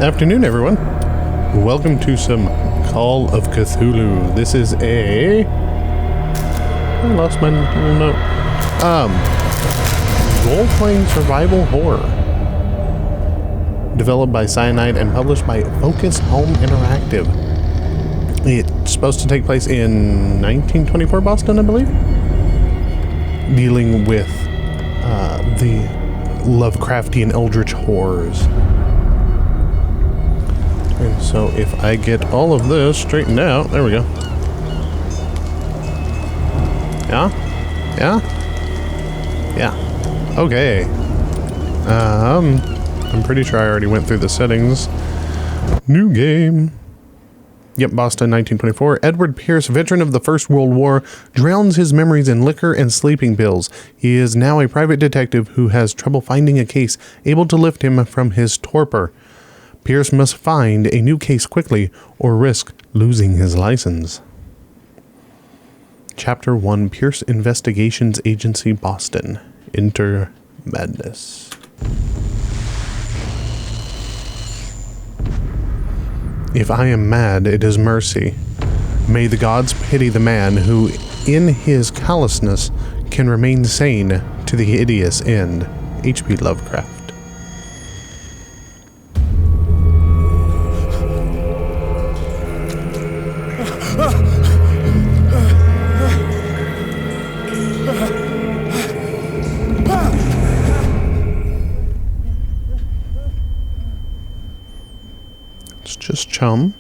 Afternoon, everyone. Welcome to some Call of Cthulhu. This is I lost my little note. Role-playing survival horror. Developed by Cyanide and published by Focus Home Interactive. It's supposed to take place in 1924 Boston, I believe. Dealing with the Lovecraftian eldritch horrors. And so if I get all of this straightened out, there we go. Yeah? Yeah? Yeah. Okay. I'm pretty sure I already went through the settings. New game. Yep, Boston, 1924. Edward Pierce, veteran of the First World War, drowns his memories in liquor and sleeping pills. He is now a private detective who has trouble finding a case able to lift him from his torpor. Pierce must find a new case quickly or risk losing his license. Chapter 1, Pierce Investigations Agency, Boston. Enter Madness. If I am mad, it is mercy. May the gods pity the man who, in his callousness, can remain sane to the hideous end. H.P. Lovecraft. It's just chum.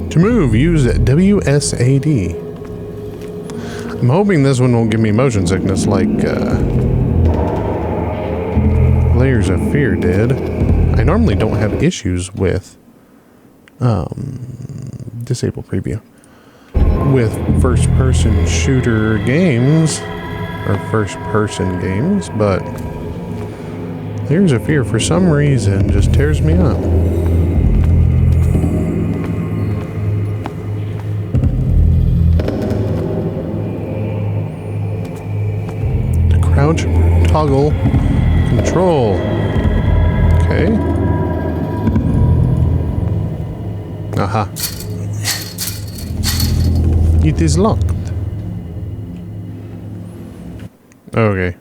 To move, use WSAD. I'm hoping this one won't give me motion sickness like Layers of Fear did. I normally don't have issues with disable preview with first-person shooter games or first-person games, but Layers of Fear for some reason just tears me up. To crouch, toggle, control. Okay. Aha. It is locked. Okay.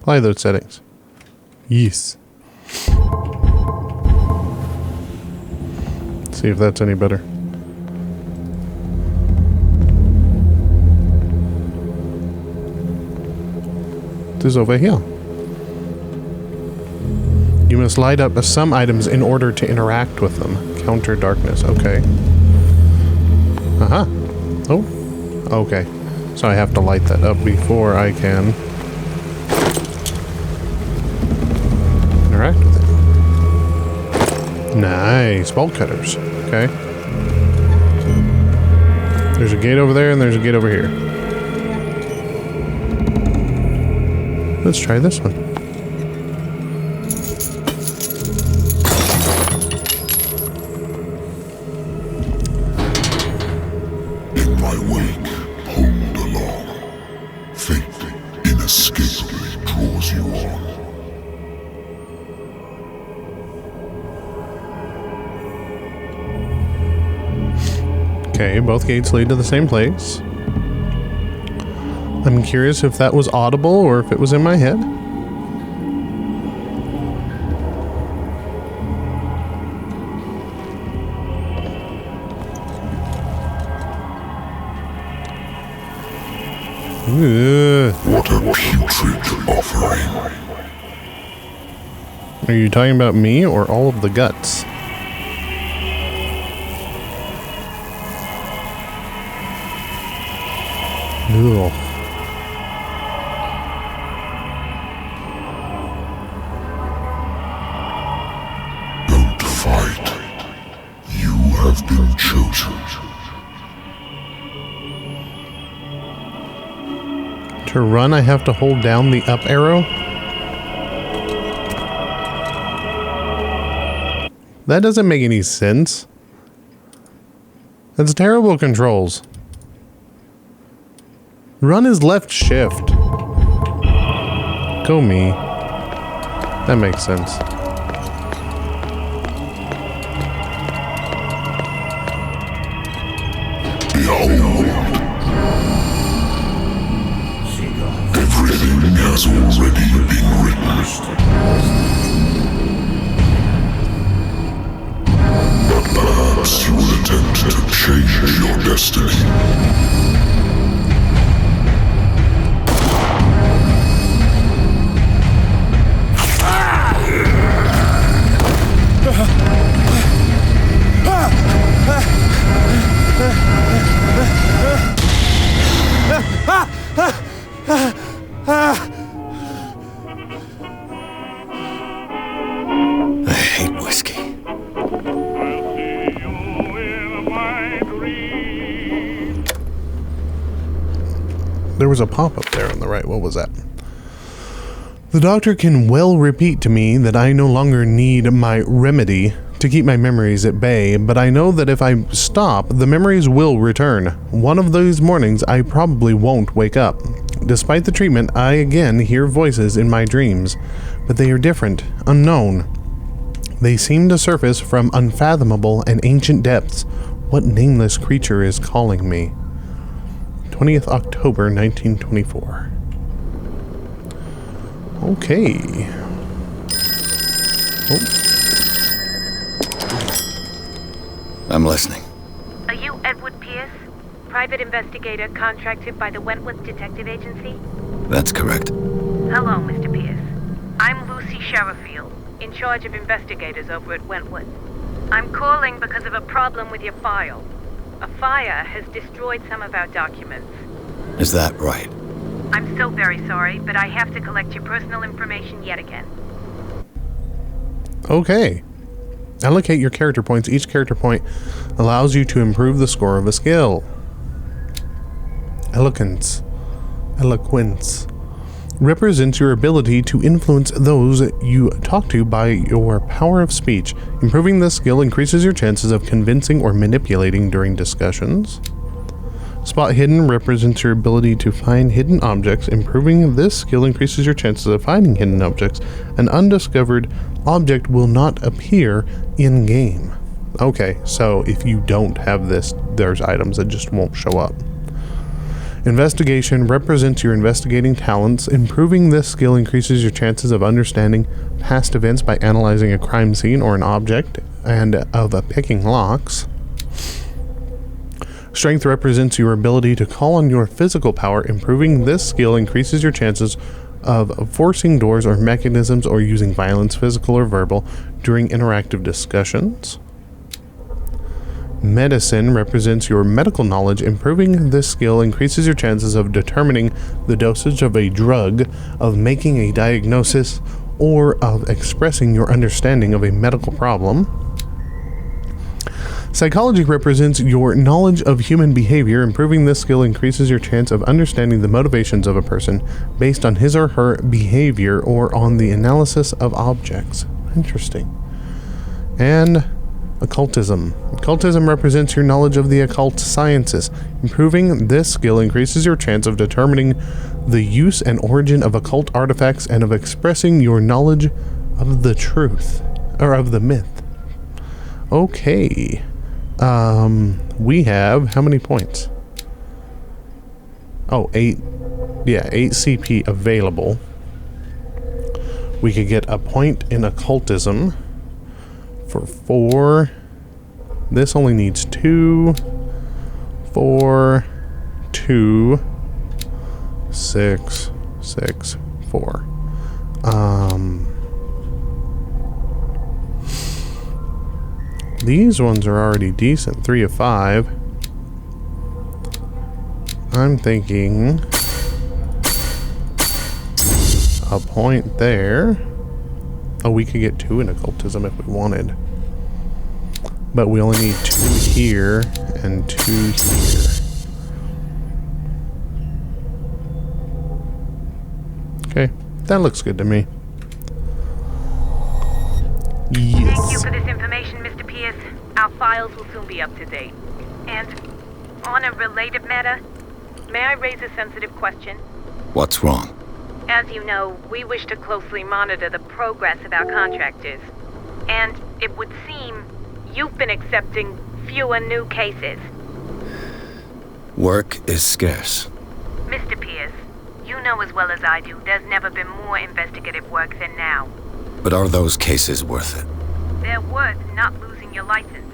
Apply those settings. Yes. See if that's any better. Is over here. You must light up some items in order to interact with them. Counter darkness. Okay. Uh-huh. Oh. Okay. So I have to light that up before I can interact with it. Nice. Bolt cutters. Okay. There's a gate over there and there's a gate over here. Let's try this one. In my wake, pulled along. Fate inescapably draws you on. Okay, both gates lead to the same place. I'm curious if that was audible or if it was in my head. What a putrid offering. Are you talking about me or all of the guts? Ugh. Don't fight. You have been chosen. To run, I have to hold down the up arrow. That doesn't make any sense. That's terrible controls. Run is left shift. Go me. That makes sense. Behold. Everything has already been written. But perhaps you will attempt to change your destiny. I hate whiskey. There was a pop-up there on the right. What was that? The doctor can well repeat to me that I no longer need my remedy to keep my memories at bay, but I know that if I stop, the memories will return. One of those mornings, I probably won't wake up. Despite the treatment, I again hear voices in my dreams, but they are different, unknown. They seem to surface from unfathomable and ancient depths. What nameless creature is calling me? 20th October 1924. Okay. Oh. I'm listening. Are you Edward Pierce? Private investigator contracted by the Wentworth Detective Agency? That's correct. Hello, Mr. Pierce. I'm Lucy Sherifield, in charge of investigators over at Wentworth. I'm calling because of a problem with your file. A fire has destroyed some of our documents. Is that right? I'm so very sorry, but I have to collect your personal information yet again. Okay. Allocate your character points. Each character point allows you to improve the score of a skill. Eloquence represents your ability to influence those you talk to by your power of speech. Improving this skill increases your chances of convincing or manipulating during discussions. Spot hidden represents your ability to find hidden objects. Improving this skill increases your chances of finding hidden objects. An undiscovered object will not appear in-game. Okay, so if you don't have this, there's items that just won't show up. Investigation represents your investigating talents. Improving this skill increases your chances of understanding past events by analyzing a crime scene or an object and of picking locks. Strength represents your ability to call on your physical power. Improving this skill increases your chances of forcing doors or mechanisms or using violence, physical or verbal, during interactive discussions. Medicine represents your medical knowledge. Improving this skill increases your chances of determining the dosage of a drug, of making a diagnosis, or of expressing your understanding of a medical problem. Psychology represents your knowledge of human behavior. Improving this skill increases your chance of understanding the motivations of a person based on his or her behavior or on the analysis of objects. Interesting. And occultism. Occultism represents your knowledge of the occult sciences. Improving this skill increases your chance of determining the use and origin of occult artifacts and of expressing your knowledge of the truth, or of the myth. Okay. We have how many points? Oh, 8. Yeah, 8 CP available. We could get a point in occultism for 4. This only needs 2, 4, 2, 6, 6, 4. These ones are already decent. 3 of 5. I'm thinking a point there. Oh, we could get 2 in occultism if we wanted. But we only need 2 here and 2 here. Okay, that looks good to me. Thank you Yes. for this information, Mr. Pierce. Our files will soon be up to date. And on a related matter, may I raise a sensitive question? What's wrong? As you know, we wish to closely monitor the progress of our contractors. And it would seem you've been accepting fewer new cases. Work is scarce. Mr. Pierce, you know as well as I do there's never been more investigative work than now. But are those cases worth it? They're worth not losing your license.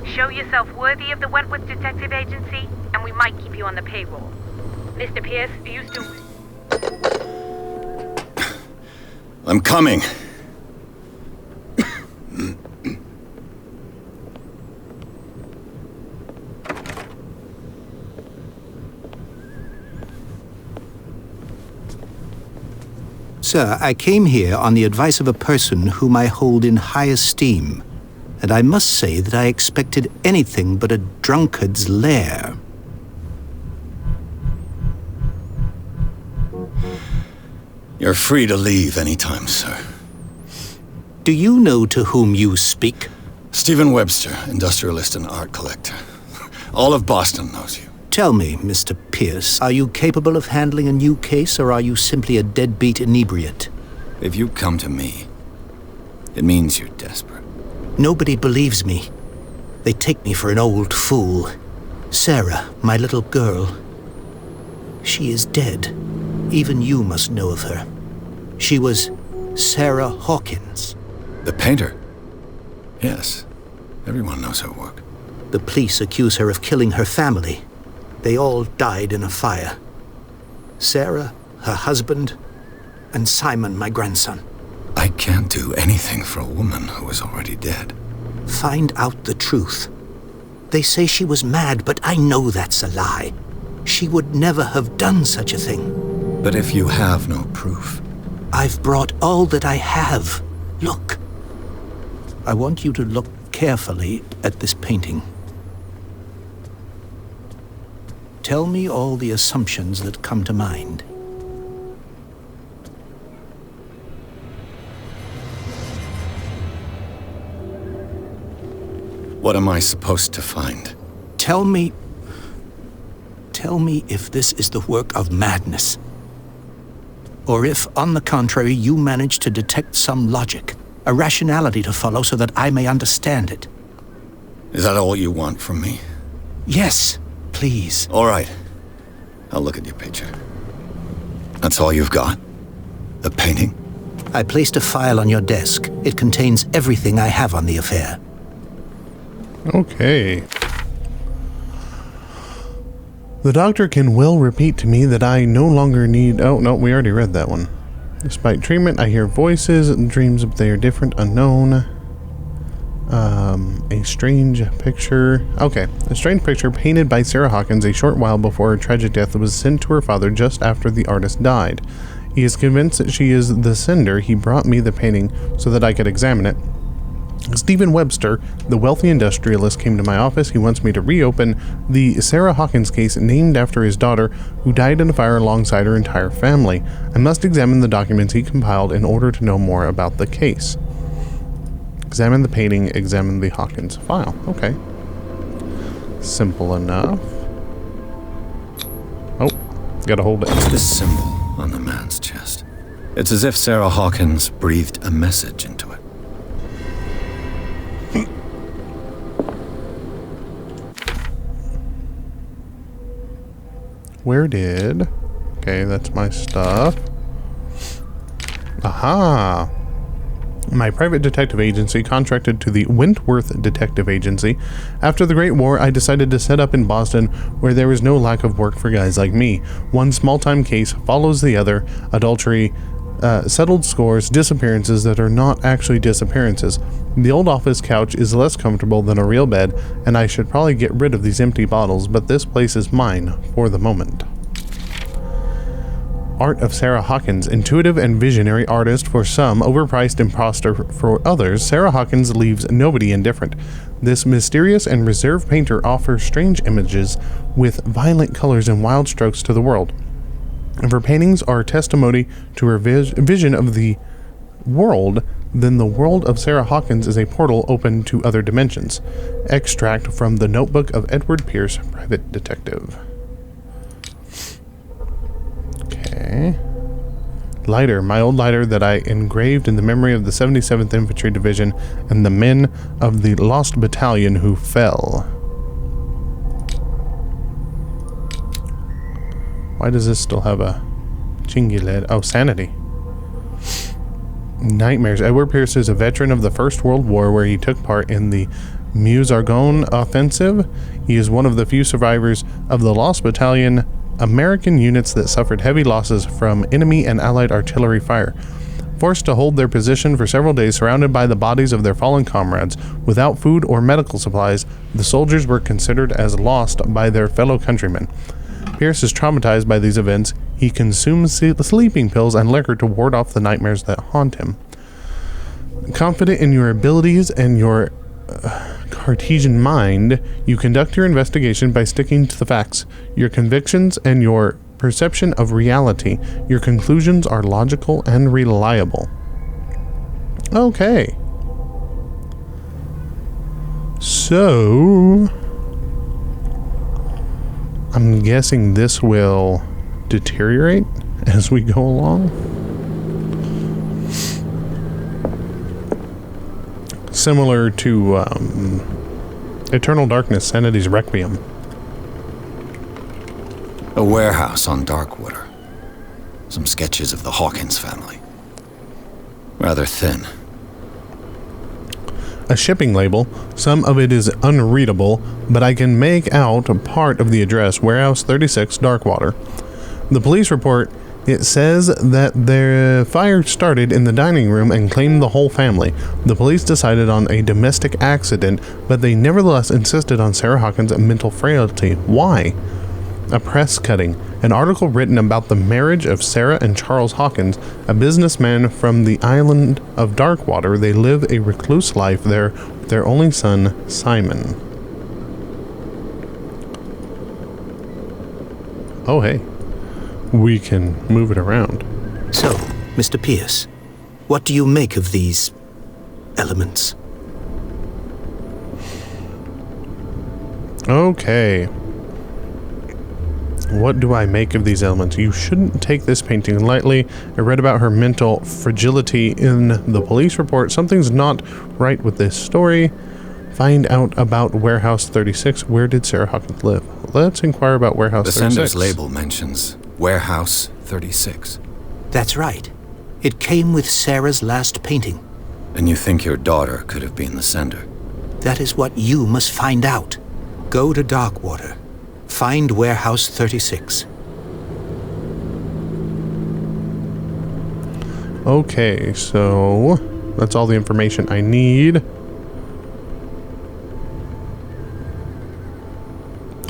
Show yourself worthy of the Wentworth Detective Agency, and we might keep you on the payroll. Mr. Pierce, are you still... I'm coming. Sir, I came here on the advice of a person whom I hold in high esteem, and I must say that I expected anything but a drunkard's lair. You're free to leave anytime, sir. Do you know to whom you speak? Stephen Webster, industrialist and art collector. All of Boston knows you. Tell me, Mr. Pierce, are you capable of handling a new case, or are you simply a deadbeat inebriate? If you come to me, it means you're desperate. Nobody believes me. They take me for an old fool. Sarah, my little girl, she is dead. Even you must know of her. She was Sarah Hawkins. The painter? Yes. Everyone knows her work. The police accuse her of killing her family. They all died in a fire. Sarah, her husband, and Simon, my grandson. I can't do anything for a woman who is already dead. Find out the truth. They say she was mad, but I know that's a lie. She would never have done such a thing. But if you have no proof... I've brought all that I have. Look. I want you to look carefully at this painting. Tell me all the assumptions that come to mind. What am I supposed to find? Tell me if this is the work of madness. Or if, on the contrary, you manage to detect some logic, a rationality to follow so that I may understand it. Is that all you want from me? Yes, please. All right. I'll look at your picture. That's all you've got? The painting? I placed a file on your desk. It contains everything I have on the affair. Okay. The doctor can well repeat to me that I no longer need... Oh, no, we already read that one. Despite treatment, I hear voices and dreams, but they are different, unknown. A strange picture. Okay. A strange picture painted by Sarah Hawkins a short while before her tragic death was sent to her father just after the artist died. He is convinced that she is the sender. He brought me the painting so that I could examine it. Stephen Webster, the wealthy industrialist, came to my office. He wants me to reopen the Sarah Hawkins case named after his daughter, who died in a fire alongside her entire family. I must examine the documents he compiled in order to know more about the case. Examine the painting, examine the Hawkins file. Okay. Simple enough. Oh, gotta hold it. What's this symbol on the man's chest? It's as if Sarah Hawkins breathed a message into it. Where did... Okay, that's my stuff. Aha! My private detective agency contracted to the Wentworth Detective Agency. After the Great War, I decided to set up in Boston, where there is no lack of work for guys like me. One small-time case follows the other. Adultery, settled scores, disappearances that are not actually disappearances. The old office couch is less comfortable than a real bed, and I should probably get rid of these empty bottles, but this place is mine for the moment. Art of Sarah Hawkins, intuitive and visionary artist for some, overpriced imposter for others, Sarah Hawkins leaves nobody indifferent. This mysterious and reserved painter offers strange images with violent colors and wild strokes to the world. If her paintings are testimony to her vision of the world, then the world of Sarah Hawkins is a portal open to other dimensions. Extract from the notebook of Edward Pierce, private detective. Okay. Lighter, my old lighter that I engraved in the memory of the 77th Infantry Division and the men of the Lost Battalion who fell. Why does this still have a chingy lid? Oh, sanity. Nightmares. Edward Pierce is a veteran of the First World War where he took part in the Meuse-Argonne offensive. He is one of the few survivors of the Lost Battalion, American units that suffered heavy losses from enemy and allied artillery fire. Forced to hold their position for several days surrounded by the bodies of their fallen comrades, without food or medical supplies, the soldiers were considered as lost by their fellow countrymen. Pierce is traumatized by these events. He consumes sleeping pills and liquor to ward off the nightmares that haunt him. Confident in your abilities and your Cartesian mind, you conduct your investigation by sticking to the facts, your convictions, and your perception of reality. Your conclusions are logical and reliable. Okay. So, I'm guessing this will deteriorate as we go along. Similar to Eternal Darkness, Sanity's Requiem. A warehouse on Darkwater. Some sketches of the Hawkins family. Rather thin. A shipping label. Some of it is unreadable, but I can make out a part of the address, Warehouse 36, Darkwater. The police report, it says that their fire started in the dining room and claimed the whole family. The police decided on a domestic accident, but they nevertheless insisted on Sarah Hawkins' mental frailty. Why? A press cutting. An article written about the marriage of Sarah and Charles Hawkins, a businessman from the island of Darkwater. They live a recluse life there with their only son, Simon. Oh, hey. We can move it around. So, Mr. Pierce, what do you make of these elements? Okay. What do I make of these elements? You shouldn't take this painting lightly. I read about her mental fragility in the police report. Something's not right with this story. Find out about Warehouse 36. Where did Sarah Hawkins live? Let's inquire about Warehouse 36. The sender's label mentions Warehouse 36. That's right. It came with Sarah's last painting. And you think your daughter could have been the sender? That is what you must find out. Go to Darkwater. Find Warehouse 36. Okay, so that's all the information I need.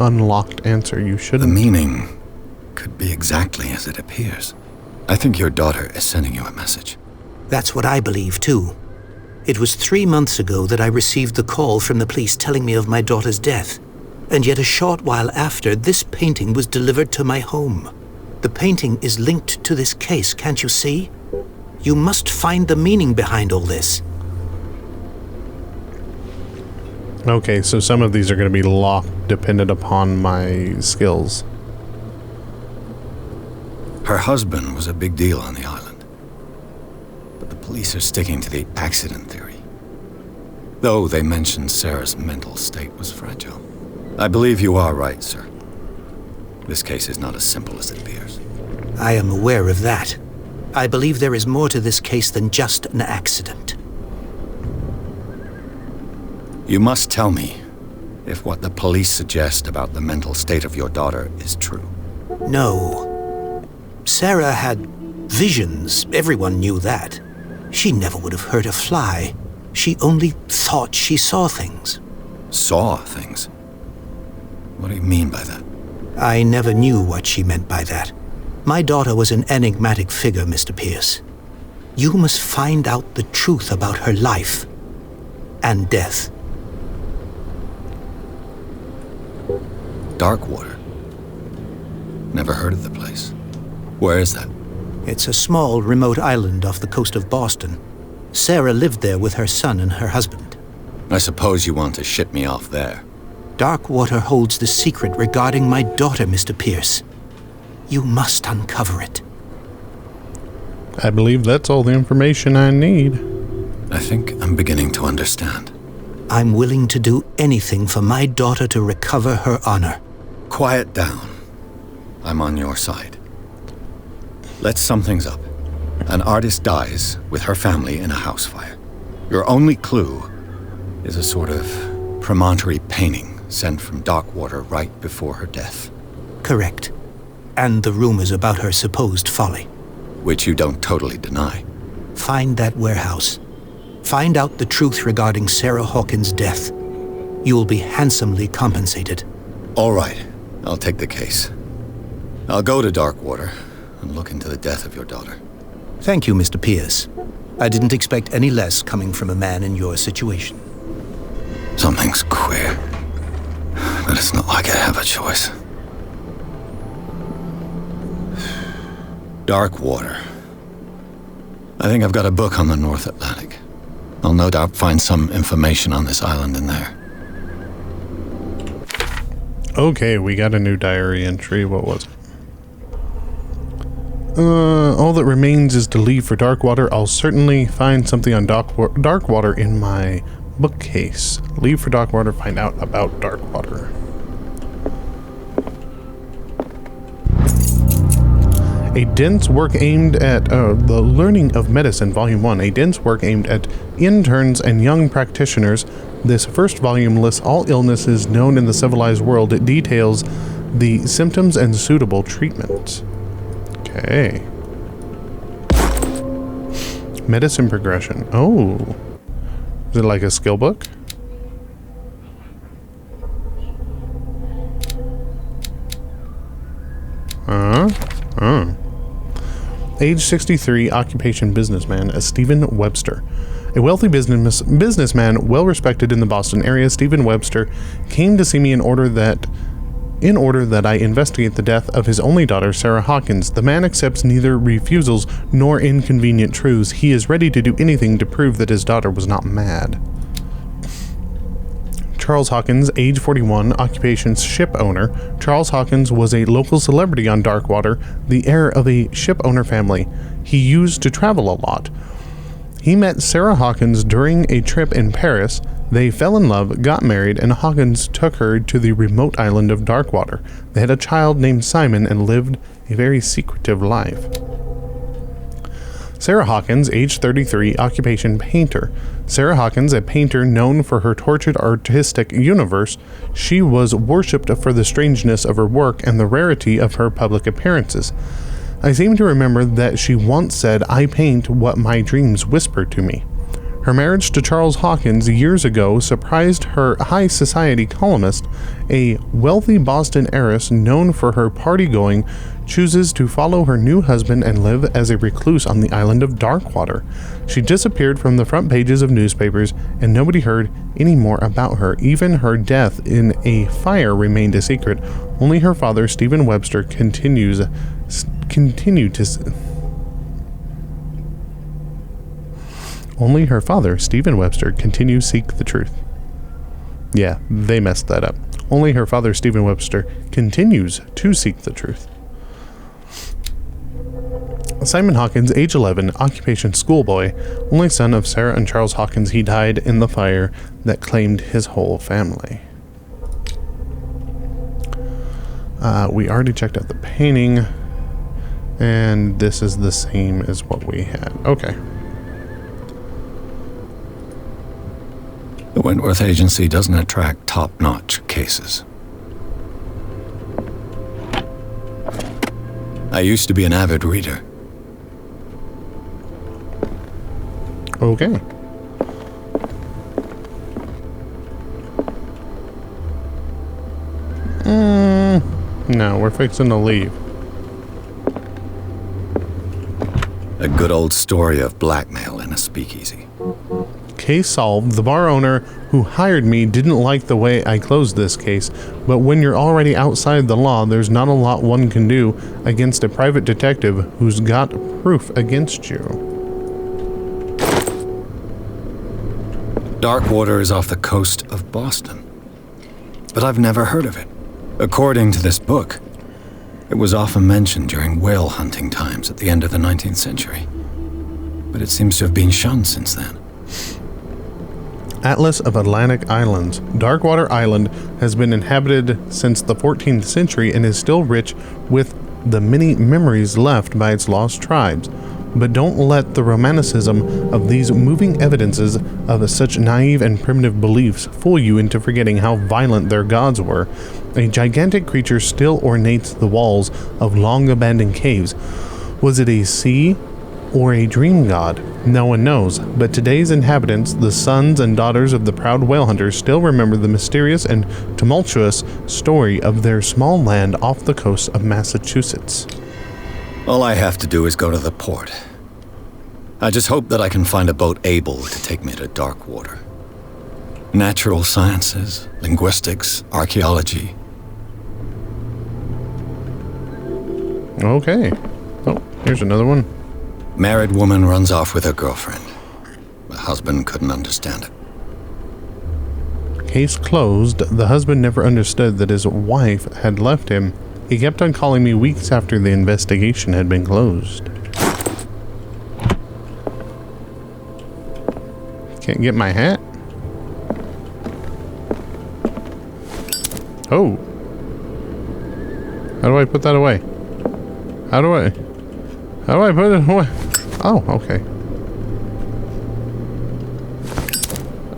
Unlocked answer. You The shouldn't. meaning could be exactly as it appears. I think your daughter is sending you a message. That's what I believe, too. It was 3 months ago that I received the call from the police telling me of my daughter's death. And yet a short while after, this painting was delivered to my home. The painting is linked to this case, can't you see? You must find the meaning behind all this. Okay, so some of these are going to be locked dependent upon my skills. Her husband was a big deal on the island. But the police are sticking to the accident theory. Though they mentioned Sarah's mental state was fragile. I believe you are right, sir. This case is not as simple as it appears. I am aware of that. I believe there is more to this case than just an accident. You must tell me if what the police suggest about the mental state of your daughter is true. No. Sarah had visions. Everyone knew that. She never would have hurt a fly. She only thought she saw things. Saw things? What do you mean by that? I never knew what she meant by that. My daughter was an enigmatic figure, Mr. Pierce. You must find out the truth about her life and death. Darkwater. Never heard of the place. Where is that? It's a small, remote island off the coast of Boston. Sarah lived there with her son and her husband. I suppose you want to ship me off there. Darkwater holds the secret regarding my daughter, Mr. Pierce. You must uncover it. I believe that's all the information I need. I think I'm beginning to understand. I'm willing to do anything for my daughter to recover her honor. Quiet down. I'm on your side. Let's sum things up. An artist dies with her family in a house fire. Your only clue is a sort of promontory painting sent from Darkwater right before her death. Correct. And the rumors about her supposed folly. Which you don't totally deny. Find that warehouse. Find out the truth regarding Sarah Hawkins' death. You will be handsomely compensated. All right, I'll take the case. I'll go to Darkwater and look into the death of your daughter. Thank you, Mr. Pierce. I didn't expect any less coming from a man in your situation. Something's queer. But it's not like I have a choice. Darkwater. I think I've got a book on the North Atlantic. I'll no doubt find some information on this island in there. Okay, we got a new diary entry. What was it? All that remains is to leave for Darkwater. I'll certainly find something on Darkwater in my bookcase. Leave for Darkwater, find out about Darkwater. A dense work aimed at the learning of medicine, Volume 1. A dense work aimed at interns and young practitioners. This first volume lists all illnesses known in the civilized world. It details the symptoms and suitable treatments. Okay. Medicine progression. Oh. Is it like a skill book? Oh. Age 63, occupation businessman, Stephen Webster. A wealthy businessman, well respected in the Boston area, Stephen Webster came to see me in order that I investigate the death of his only daughter, Sarah Hawkins. The man accepts neither refusals nor inconvenient truths. He is ready to do anything to prove that his daughter was not mad. Charles Hawkins, age 41, occupation ship owner. Charles Hawkins was a local celebrity on Darkwater, the heir of a ship owner family. He used to travel a lot. He met Sarah Hawkins during a trip in Paris. They fell in love, got married, and Hawkins took her to the remote island of Darkwater. They had a child named Simon and lived a very secretive life. Sarah Hawkins, age 33, occupation painter. Sarah Hawkins, a painter known for her tortured artistic universe, she was worshipped for the strangeness of her work and the rarity of her public appearances. I seem to remember that she once said, "I paint what my dreams whisper to me." Her marriage to Charles Hawkins years ago surprised her high society columnist. A wealthy Boston heiress known for her party-going chooses to follow her new husband and live as a recluse on the island of Darkwater. She disappeared from the front pages of newspapers, and nobody heard any more about her. Even her death in a fire remained a secret. Only her father, Stephen Webster, Only her father, Stephen Webster, continues to seek the truth. Yeah, they messed that up. Only her father, Stephen Webster, continues to seek the truth. Simon Hawkins, age 11, occupation schoolboy, only son of Sarah and Charles Hawkins. He died in the fire that claimed his whole family. We already checked out the painting, and this is the same as what we had. Okay. The Wentworth Agency doesn't attract top-notch cases. I used to be an avid reader. Okay. No, we're fixing to leave. A good old story of blackmail in a speakeasy. Case solved. The bar owner who hired me didn't like the way I closed this case, but when you're already outside the law, there's not a lot one can do against a private detective who's got proof against you. Darkwater is off the coast of Boston, but I've never heard of it. According to this book, it was often mentioned during whale hunting times at the end of the 19th century, but it seems to have been shunned since then. Atlas of Atlantic Islands. Darkwater Island has been inhabited since the 14th century and is still rich with the many memories left by its lost tribes. But don't let the romanticism of these moving evidences of such naive and primitive beliefs fool you into forgetting how violent their gods were. A gigantic creature still ornates the walls of long-abandoned caves. Was it a sea or a dream god? No one knows, but today's inhabitants, the sons and daughters of the proud whale hunters, still remember the mysterious and tumultuous story of their small land off the coast of Massachusetts. All I have to do is go to the port. I just hope that I can find a boat able to take me to Darkwater. Natural sciences, linguistics, archaeology. Okay. Oh, here's another one. Married woman runs off with her girlfriend. The husband couldn't understand it. Case closed. The husband never understood that his wife had left him. He kept on calling me weeks after the investigation had been closed. Can't get my hat. Oh. How do I put that away? How do I put it away? Oh, okay.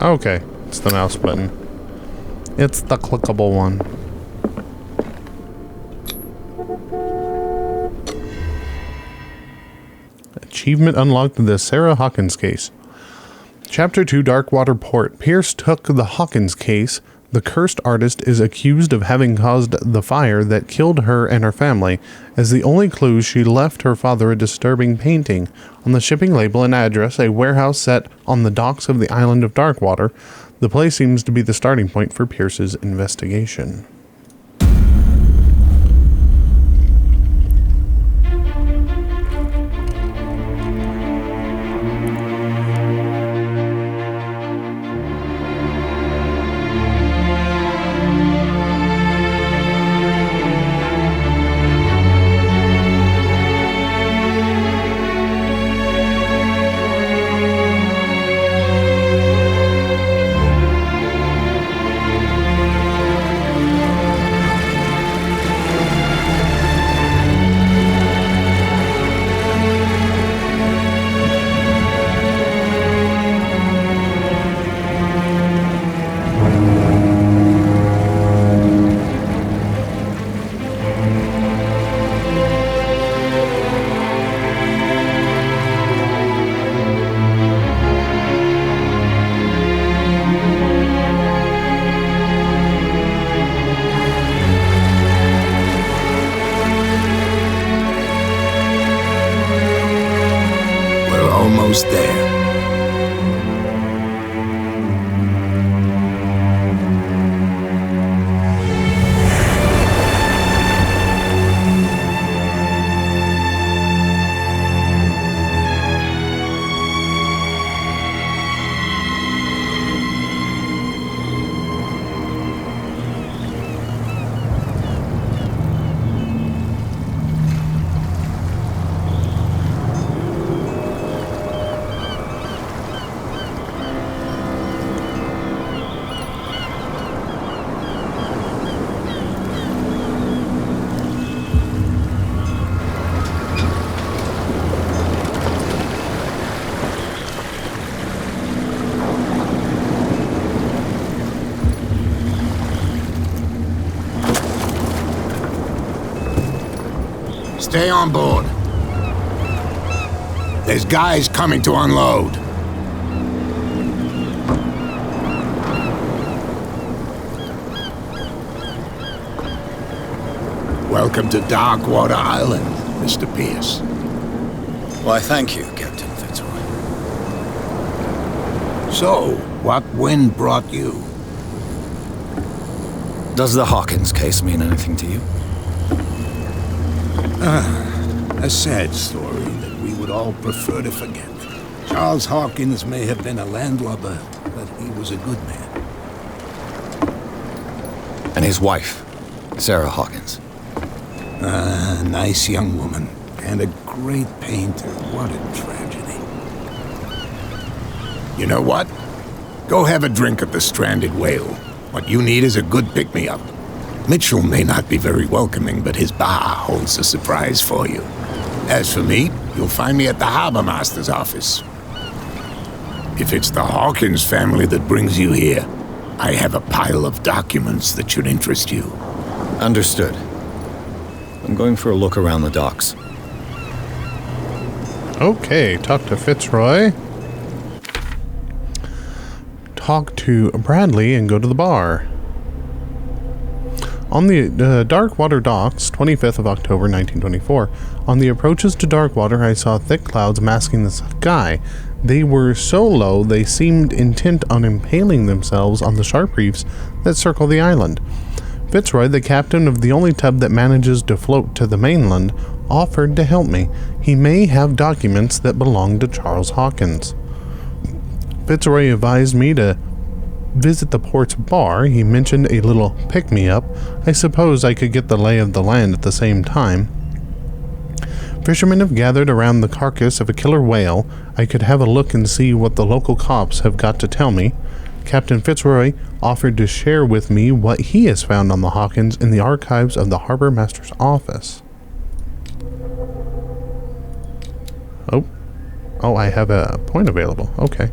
Okay. It's the mouse button. It's the clickable one. Achievement unlocked: the Sarah Hawkins case. Chapter 2, Darkwater Port. Pierce took the Hawkins case. The cursed artist is accused of having caused the fire that killed her and her family. As the only clue, she left her father a disturbing painting. On the shipping label and address, a warehouse set on the docks of the island of Darkwater. The place seems to be the starting point for Pierce's investigation. Almost there. Stay on board. There's guys coming to unload. Welcome to Darkwater Island, Mr. Pierce. Why, thank you, Captain Fitzroy. So, what wind brought you? Does the Hawkins case mean anything to you? A sad story that we would all prefer to forget. Charles Hawkins may have been a landlubber, but he was a good man. And his wife, Sarah Hawkins. A nice young woman, and a great painter. What a tragedy. You know what? Go have a drink at the Stranded Whale. What you need is a good pick-me-up. Mitchell may not be very welcoming, but his bar holds a surprise for you. As for me, you'll find me at the Harbor Master's office. If it's the Hawkins family that brings you here, I have a pile of documents that should interest you. Understood. I'm going for a look around the docks. Okay, talk to Fitzroy. Talk to Bradley and go to the bar. On the Darkwater docks, 25th of October 1924. On the approaches to Darkwater, I saw thick clouds masking the sky. They were so low they seemed intent on impaling themselves on the sharp reefs that circle the island. Fitzroy, the captain of the only tub that manages to float to the mainland, offered to help me. He may have documents that belong to Charles Hawkins. Fitzroy advised me to visit the port's bar. He mentioned a little pick-me-up. I suppose I could get the lay of the land at the same time. Fishermen have gathered around the carcass of a killer whale. I could have a look and see what the local cops have got to tell me. Captain Fitzroy offered to share with me what he has found on the Hawkins in the archives of the Harbor Master's office. Oh, I have a point available. Okay.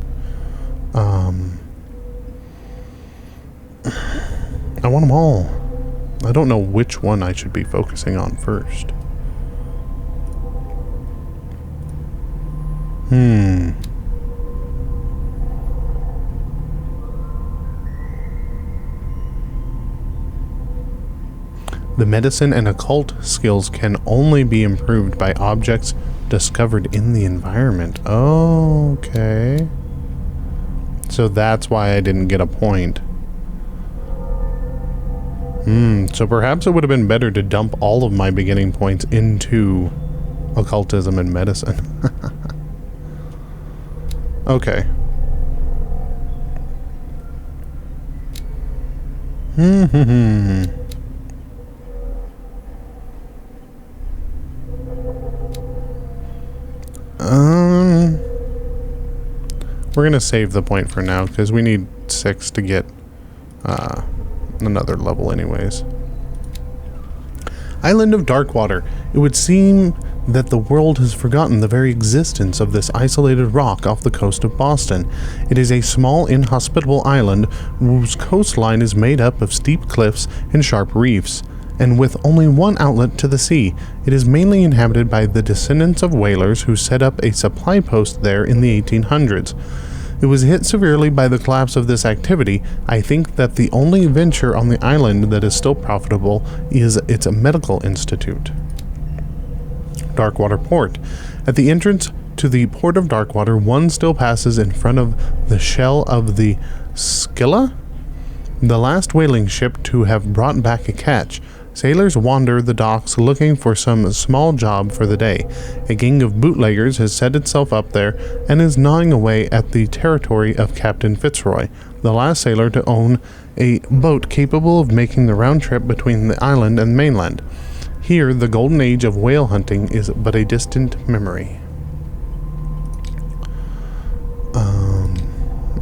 I want them all. I don't know which one I should be focusing on first. The medicine and occult skills can only be improved by objects discovered in the environment. Oh, okay. So that's why I didn't get a point. So perhaps it would have been better to dump all of my beginning points into occultism and medicine. Okay. We're gonna save the point for now because we need 6 to get another level anyways. Island of Darkwater. It would seem that the world has forgotten the very existence of this isolated rock off the coast of Boston. It is a small, inhospitable island whose coastline is made up of steep cliffs and sharp reefs, and with only one outlet to the sea. It is mainly inhabited by the descendants of whalers who set up a supply post there in the 1800s. It was hit severely by the collapse of this activity. I think that the only venture on the island that is still profitable is its medical institute. Darkwater Port. At the entrance to the port of Darkwater, one still passes in front of the shell of the Scylla, the last whaling ship to have brought back a catch. Sailors wander the docks looking for some small job for the day. A gang of bootleggers has set itself up there and is gnawing away at the territory of Captain Fitzroy, the last sailor to own a boat capable of making the round trip between the island and mainland. Here, the golden age of whale hunting is but a distant memory.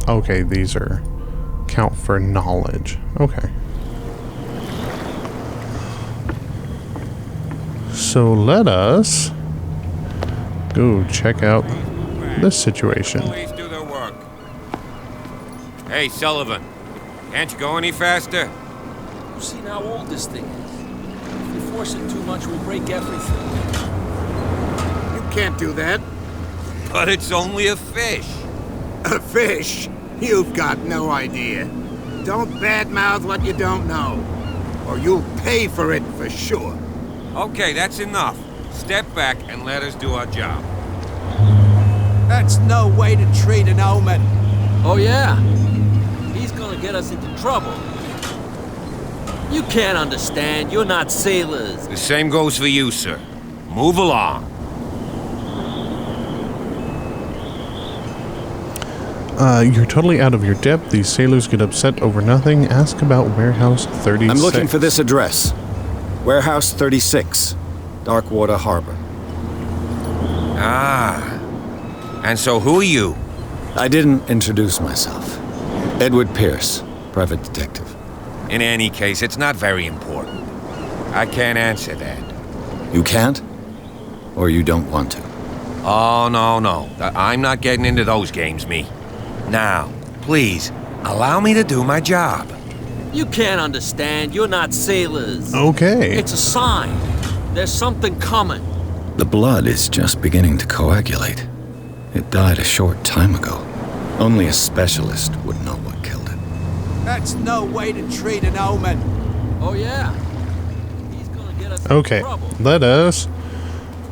Okay, these are count for knowledge. Okay. So let us go check out this situation. Always do their work. Hey, Sullivan, can't you go any faster? You've seen how old this thing is. If we force it too much, we'll break everything. You can't do that. But it's only a fish. A fish? You've got no idea. Don't badmouth what you don't know, or you'll pay for it for sure. Okay, that's enough. Step back and let us do our job. That's no way to treat an omen. Oh, yeah? He's gonna get us into trouble. You can't understand. You're not sailors. The same goes for you, sir. Move along. You're totally out of your depth. These sailors get upset over nothing. Ask about Warehouse 36. I'm looking for this address. Warehouse 36, Darkwater Harbor. Ah. And so who are you? I didn't introduce myself. Edward Pierce, private detective. In any case, it's not very important. I can't answer that. You can't? Or you don't want to? Oh, no. I'm not getting into those games, me. Now, please, allow me to do my job. You can't understand. You're not sailors. Okay. It's a sign. There's something coming. The blood is just beginning to coagulate. It died a short time ago. Only a specialist would know what killed it. That's no way to treat an omen. Oh, yeah? He's gonna get us Okay. into trouble. Let us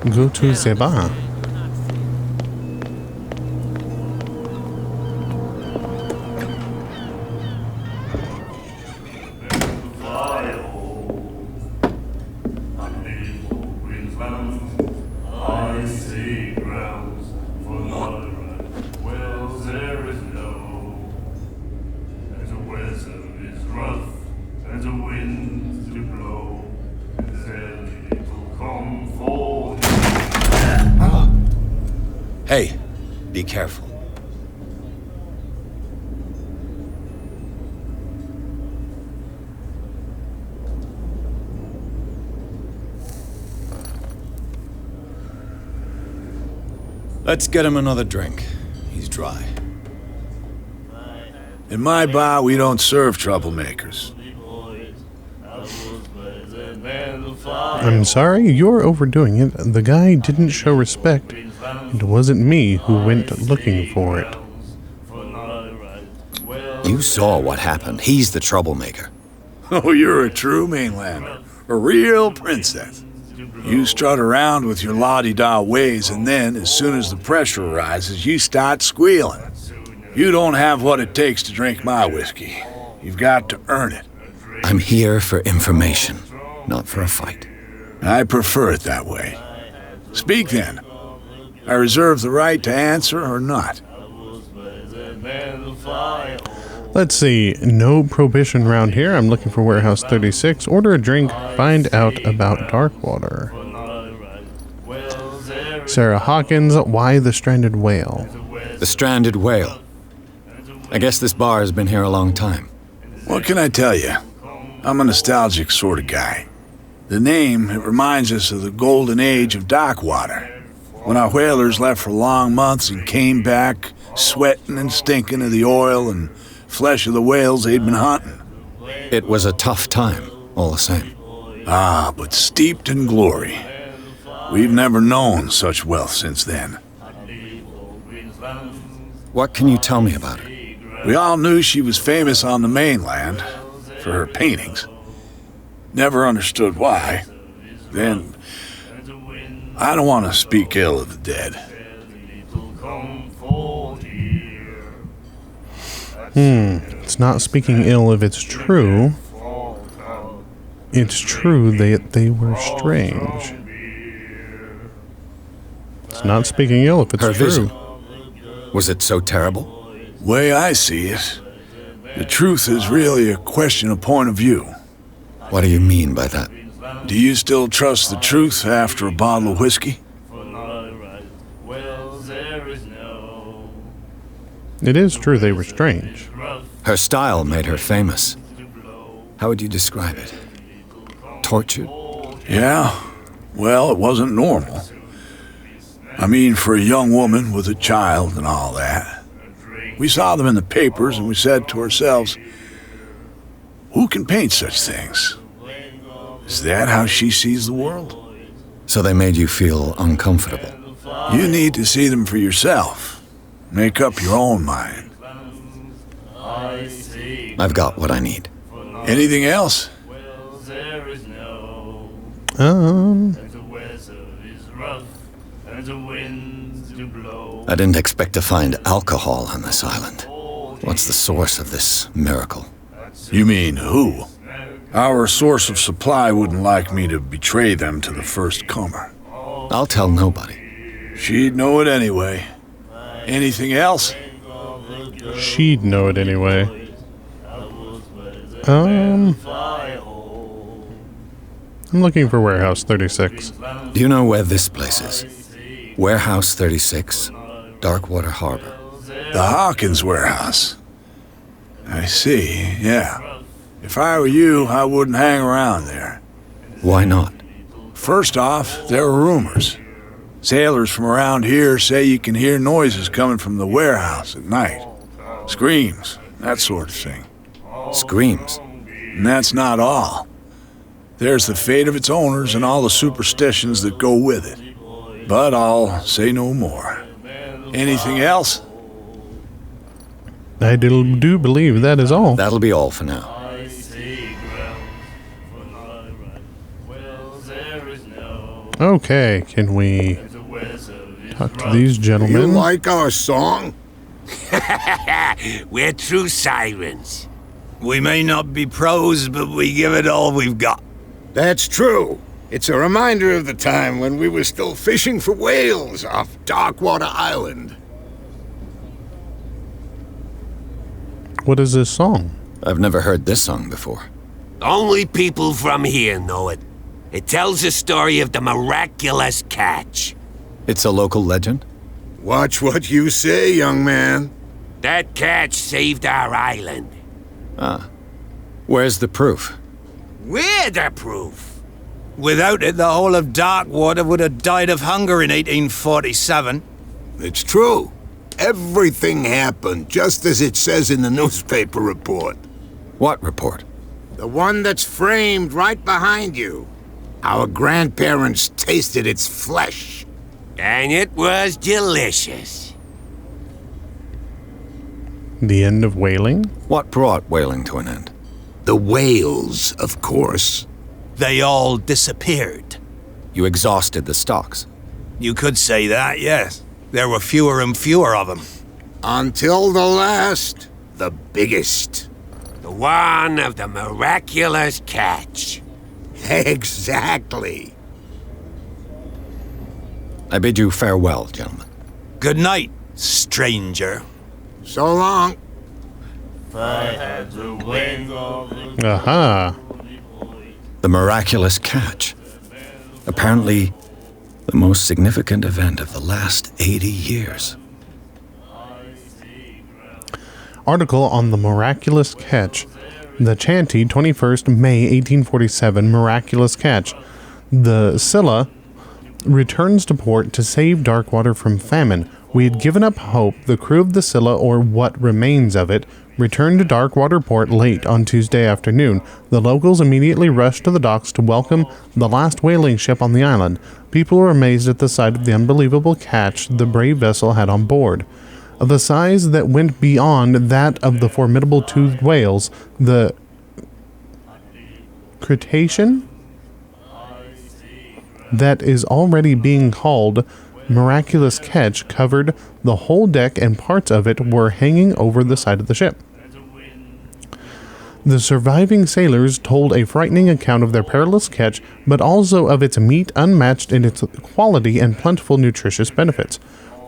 go to the bar. Hey, be careful. Let's get him another drink. He's dry. In my bar, we don't serve troublemakers. I'm sorry, you're overdoing it. The guy didn't show respect. It wasn't me who went looking for it. You saw what happened. He's the troublemaker. Oh, you're a true mainlander. A real princess. You strut around with your la-di-da ways, and then, as soon as the pressure arises, you start squealing. You don't have what it takes to drink my whiskey. You've got to earn it. I'm here for information, not for a fight. I prefer it that way. Speak then. I reserve the right to answer or not. Let's see. No prohibition around here. I'm looking for Warehouse 36. Order a drink. Find out about Darkwater. Sarah Hawkins. Why the Stranded Whale? The Stranded Whale. I guess this bar has been here a long time. What can I tell you? I'm a nostalgic sort of guy. The name, it reminds us of the golden age of Darkwater, when our whalers left for long months and came back sweating and stinking of the oil and flesh of the whales they'd been hunting. It was a tough time, all the same. Ah, but steeped in glory. We've never known such wealth since then. What can you tell me about her? We all knew she was famous on the mainland for her paintings. Never understood why. Then, I don't want to speak ill of the dead. It's not speaking ill if it's true. It's true that they were strange. It's not speaking ill if it's Her true. vision. Was it so terrible? Way I see it, the truth is really a question of point of view. What do you mean by that? Do you still trust the truth after a bottle of whiskey? It is true they were strange. Her style made her famous. How would you describe it? Tortured? Yeah, well, it wasn't normal. I mean, for a young woman with a child and all that. We saw them in the papers and we said to ourselves, who can paint such things? Is that how she sees the world? So they made you feel uncomfortable. You need to see them for yourself. Make up your own mind. I've got what I need. Anything else? I didn't expect to find alcohol on this island. What's the source of this miracle? You mean who? Our source of supply wouldn't like me to betray them to the first comer. I'll tell nobody. She'd know it anyway. Anything else? She'd know it anyway. I'm looking for Warehouse 36. Do you know where this place is? Warehouse 36, Darkwater Harbor. The Hawkins warehouse. I see, yeah. If I were you, I wouldn't hang around there. Why not? First off, there are rumors. Sailors from around here say you can hear noises coming from the warehouse at night. Screams, that sort of thing. Screams? And that's not all. There's the fate of its owners and all the superstitions that go with it. But I'll say no more. Anything else? I do believe that is all. That'll be all for now. Okay, can we talk to these gentlemen? You like our song? We're true sirens. We may not be pros, but we give it all we've got. That's true. It's a reminder of the time when we were still fishing for whales off Darkwater Island. What is this song? I've never heard this song before. Only people from here know it. It tells the story of the miraculous catch. It's a local legend? Watch what you say, young man. That catch saved our island. Ah. Where's the proof? We're the proof. Without it, the whole of Darkwater would have died of hunger in 1847. It's true. Everything happened just as it says in the newspaper report. What report? The one that's framed right behind you. Our grandparents tasted its flesh. And it was delicious. The end of whaling? What brought whaling to an end? The whales, of course. They all disappeared. You exhausted the stocks. You could say that, yes. There were fewer and fewer of them. Until the last, the biggest. The one of the miraculous catch. Exactly. I bid you farewell, gentlemen. Good night, stranger. So long. Aha. The miraculous catch. Apparently, the most significant event of the last 80 years. Article on the miraculous catch. The Chanty, 21st May 1847, miraculous catch. The Scylla returns to port to save Darkwater from famine. We had given up hope. The crew of the Scylla, or what remains of it, returned to Darkwater port late on Tuesday afternoon. The locals immediately rushed to the docks to welcome the last whaling ship on the island. People were amazed at the sight of the unbelievable catch the brave vessel had on board. Of a size that went beyond that of the formidable toothed whales, the cetacean that is already being called miraculous catch covered the whole deck, and parts of it were hanging over the side of the ship. The surviving sailors told a frightening account of their perilous catch, but also of its meat unmatched in its quality and plentiful nutritious benefits.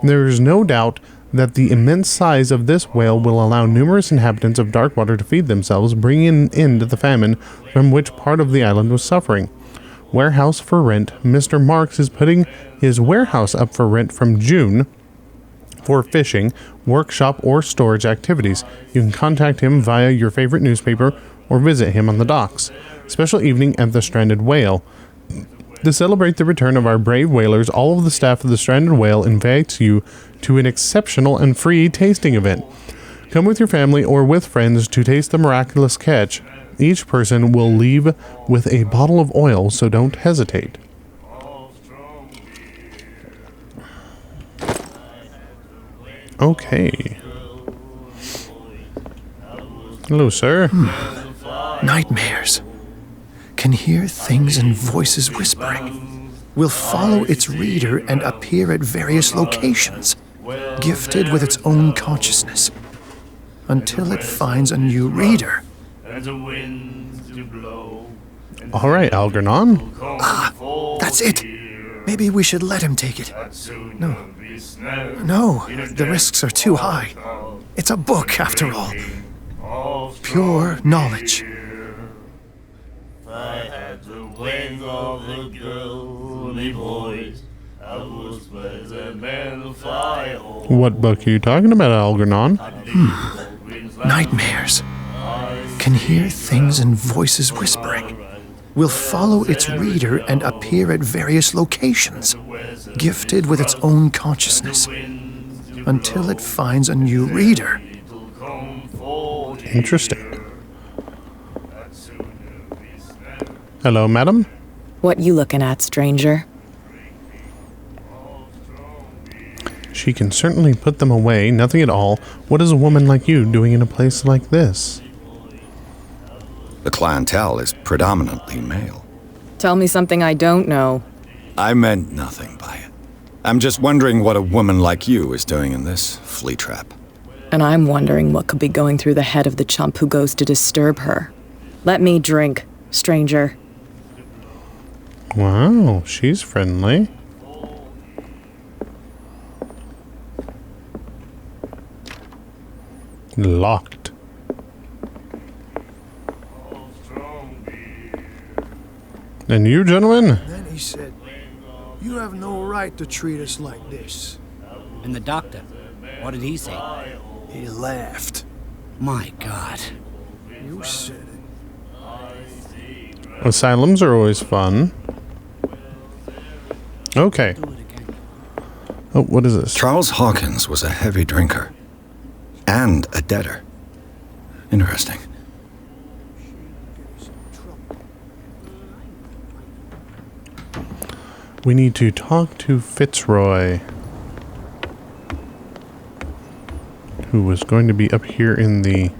There is no doubt that the immense size of this whale will allow numerous inhabitants of Darkwater to feed themselves, bringing an end to the famine from which part of the island was suffering. Warehouse for rent. Mr. Marks is putting his warehouse up for rent from June for fishing, workshop, or storage activities. You can contact him via your favorite newspaper or visit him on the docks. Special evening at the Stranded Whale. To celebrate the return of our brave whalers, all of the staff of the Stranded Whale invites you to an exceptional and free tasting event. Come with your family or with friends to taste the miraculous catch. Each person will leave with a bottle of oil, so don't hesitate. Okay. Hello, sir. Nightmares. Can hear things and voices whispering. Will follow its reader and appear at various locations, gifted with its own consciousness. until it finds a new reader. All right, Algernon. Ah, that's it. Maybe we should let him take it. No, the risks are too high. It's a book, after all. Pure knowledge. I had the wings of the girly voice. I was present man to fly home. What book are you talking about, Algernon? Nightmares. Can hear things and voices whispering. Will follow its reader and appear at various locations, gifted with its own consciousness, until it finds a new reader. Interesting. Hello, madam. What you looking at, stranger? She can certainly put them away, nothing at all. What is a woman like you doing in a place like this? The clientele is predominantly male. Tell me something I don't know. I meant nothing by it. I'm just wondering what a woman like you is doing in this flea trap. And I'm wondering what could be going through the head of the chump who goes to disturb her. Let me drink, stranger. Wow, she's friendly. Locked. And you, gentlemen? Then he said, "You have no right to treat us like this." And the doctor, what did he say? He laughed. My God. You said it. Asylums are always fun. Okay. Oh, what is this? Charles Hawkins was a heavy drinker. And a debtor. Interesting. We need to talk to Fitzroy, who was going to be up here in the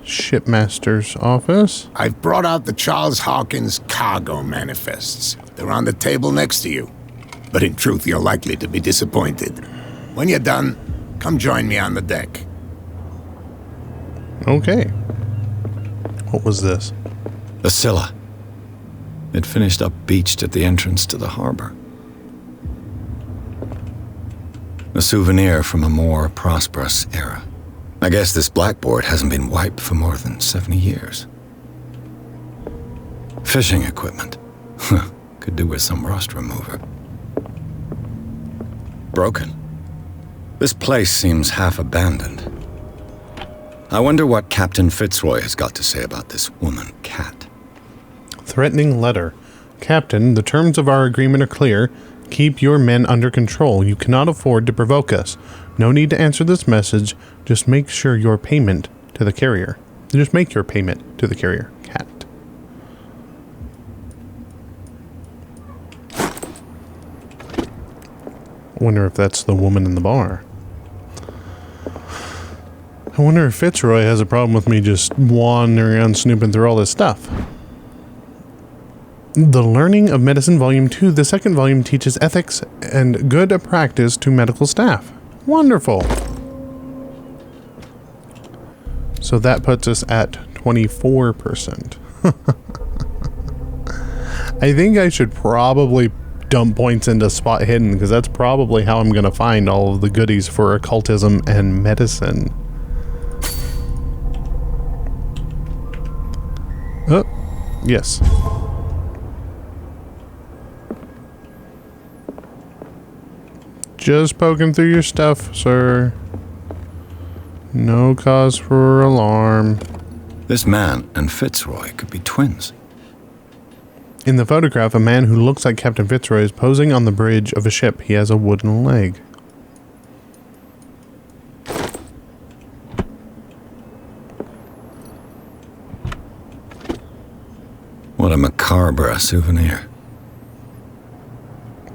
shipmaster's office. I've brought out the Charles Hawkins cargo manifests. They're on the table next to you. But in truth, you're likely to be disappointed. When you're done, come join me on the deck. Okay. What was this? The Scylla. It finished up beached at the entrance to the harbor. A souvenir from a more prosperous era. I guess this blackboard hasn't been wiped for more than 70 years. Fishing equipment. Could do with some rust remover. Broken. This place seems half abandoned. I wonder what Captain Fitzroy has got to say about this woman, Cat. Threatening letter. Captain, the terms of our agreement are clear. Keep your men under control. You cannot afford to provoke us. No need to answer this message. Just make sure your payment to the carrier. Just make your payment to the carrier. Cat. I wonder if that's the woman in the bar. I wonder if Fitzroy has a problem with me just wandering around snooping through all this stuff. The Learning of Medicine Volume 2, the second volume, teaches ethics and good practice to medical staff. Wonderful. So that puts us at 24%. I think I should probably dump points into Spot Hidden, because that's probably how I'm going to find all of the goodies for occultism and medicine. Oh, yes. Just poking through your stuff, sir. No cause for alarm. This man and Fitzroy could be twins. In the photograph, a man who looks like Captain Fitzroy is posing on the bridge of a ship. He has a wooden leg. What a macabre souvenir.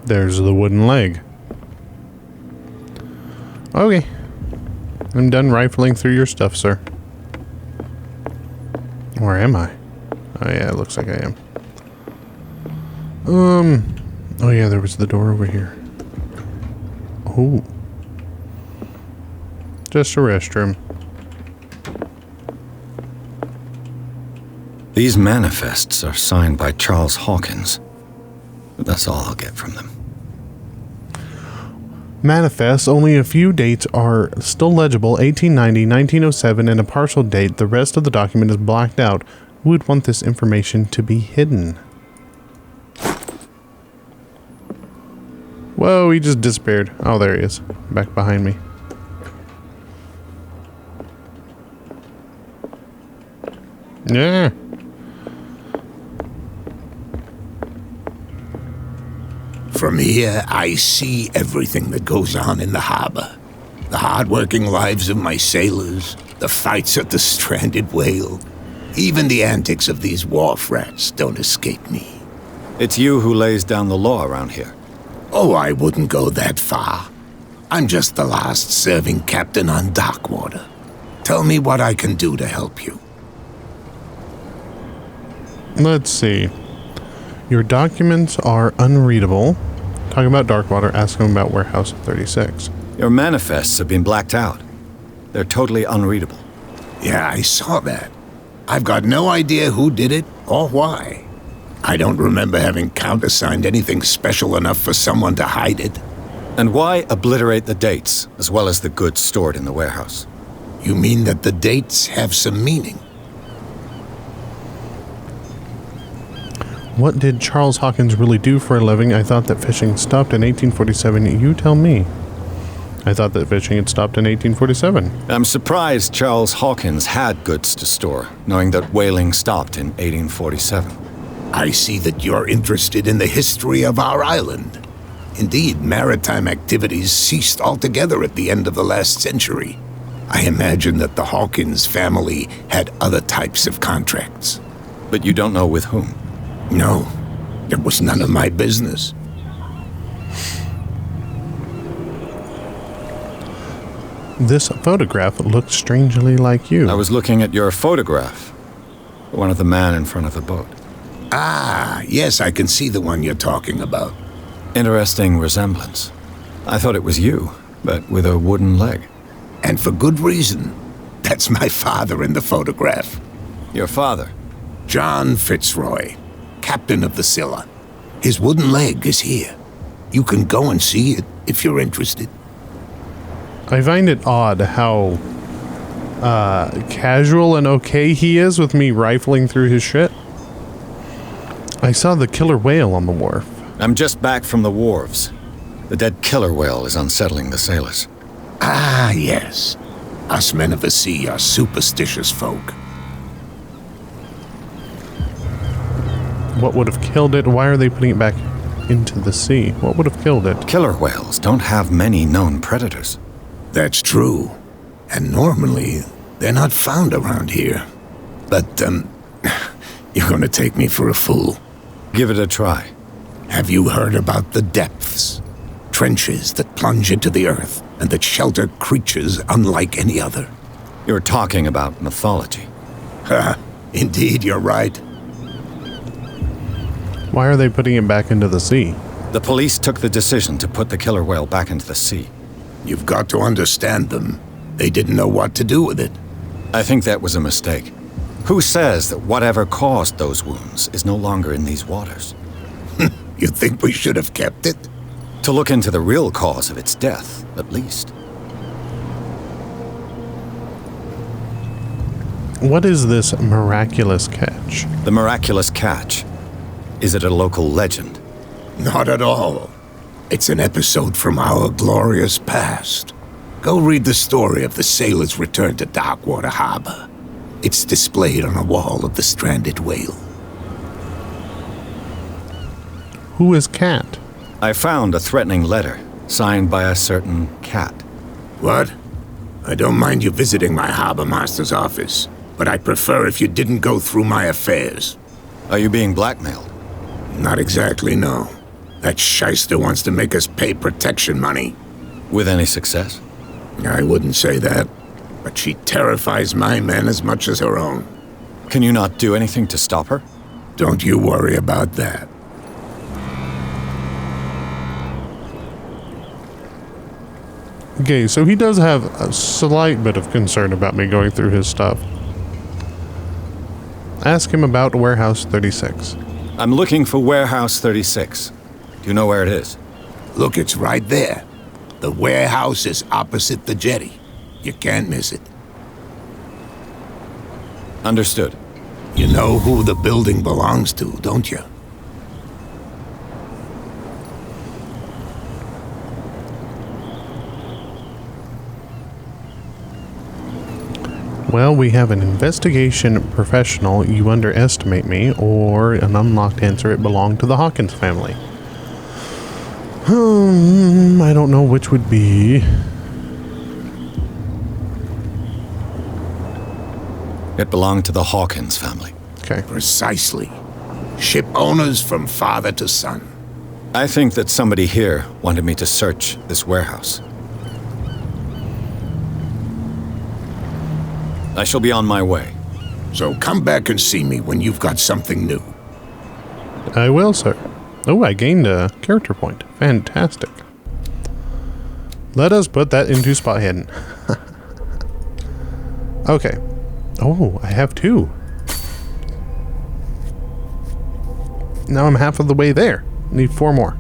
There's the wooden leg. Okay. I'm done rifling through your stuff, sir. Where am I? Oh yeah, it looks like I am. Oh yeah, there was the door over here. Oh. Just a restroom. These manifests are signed by Charles Hawkins. But that's all I'll get from them. Manifests, only a few dates are still legible: 1890, 1907, and a partial date. The rest of the document is blacked out. Who would want this information to be hidden? Whoa, he just disappeared. Oh, there he is. Back behind me. Yeah. From here, I see everything that goes on in the harbor. The hard-working lives of my sailors, the fights at the stranded whale. Even the antics of these wharf rats don't escape me. It's you who lays down the law around here. Oh, I wouldn't go that far. I'm just the last serving captain on Darkwater. Tell me what I can do to help you. Let's see. Your documents are unreadable. Talking about Darkwater, ask him about Warehouse 36. Your manifests have been blacked out. They're totally unreadable. Yeah, I saw that. I've got no idea who did it or why. I don't remember having countersigned anything special enough for someone to hide it. And why obliterate the dates, as well as the goods stored in the warehouse? You mean that the dates have some meaning? What did Charles Hawkins really do for a living? I thought that fishing stopped in 1847. You tell me. I thought that fishing had stopped in 1847. I'm surprised Charles Hawkins had goods to store, knowing that whaling stopped in 1847. I see that you're interested in the history of our island. Indeed, maritime activities ceased altogether at the end of the last century. I imagine that the Hawkins family had other types of contracts. But you don't know with whom? No, it was none of my business. This photograph looks strangely like you. I was looking at your photograph. One of the man in front of the boat. Ah, yes, I can see the one you're talking about. Interesting resemblance. I thought it was you, but with a wooden leg. And for good reason. That's my father in the photograph. Your father? John Fitzroy, captain of the Scylla. His wooden leg is here. You can go and see it if you're interested. I find it odd how casual and okay he is with me rifling through his shit. I saw the killer whale on the wharf. I'm just back from the wharves. The dead killer whale is unsettling the sailors. Ah, yes. Us men of the sea are superstitious folk. What would have killed it? Why are they putting it back into the sea? What would have killed it? Killer whales don't have many known predators. That's true. And normally, they're not found around here. But, you're gonna take me for a fool. Give it a try. Have you heard about the depths? Trenches that plunge into the earth and that shelter creatures unlike any other. You're talking about mythology. Ha, indeed, you're right. Why are they putting it back into the sea? The police took the decision to put the killer whale back into the sea. You've got to understand them. They didn't know what to do with it. I think that was a mistake. Who says that whatever caused those wounds is no longer in these waters? You think we should have kept it? To look into the real cause of its death, at least. What is this miraculous catch? The miraculous catch. Is it a local legend? Not at all. It's an episode from our glorious past. Go read the story of the sailor's return to Darkwater Harbor. It's displayed on a wall of the stranded whale. Who is Cat? I found a threatening letter, signed by a certain Cat. What? I don't mind you visiting my harbor master's office, but I'd prefer if you didn't go through my affairs. Are you being blackmailed? Not exactly, no. That shyster wants to make us pay protection money. With any success? I wouldn't say that, but she terrifies my men as much as her own. Can you not do anything to stop her? Don't you worry about that. Okay, so he does have a slight bit of concern about me going through his stuff. Ask him about Warehouse 36. I'm looking for Warehouse 36. Do you know where it is? Look, it's right there. The warehouse is opposite the jetty. You can't miss it. Understood. You know who the building belongs to, don't you? Well, we have an investigation professional, you underestimate me, or an unlocked answer, it belonged to the Hawkins family. I don't know which would be. It belonged to the Hawkins family. Okay. Precisely. Ship owners from father to son. I think that somebody here wanted me to search this warehouse. I shall be on my way. So come back and see me when you've got something new. I will, sir. Oh, I gained a character point. Fantastic. Let us put that into spot hidden. Okay. Oh, I have 2. Now I'm half of the way there. Need 4 more.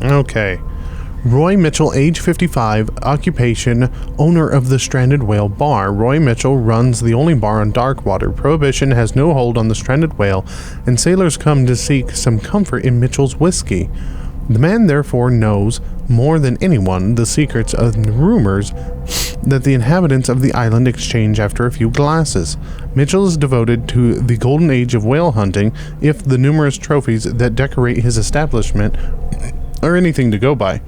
Okay. Roy Mitchell, age 55, occupation, owner of the Stranded Whale Bar. Roy Mitchell runs the only bar on Darkwater. Prohibition has no hold on the Stranded Whale, and sailors come to seek some comfort in Mitchell's whiskey. The man therefore knows, more than anyone, the secrets and rumors that the inhabitants of the island exchange after a few glasses. Mitchell is devoted to the golden age of whale hunting, if the numerous trophies that decorate his establishment are anything to go by.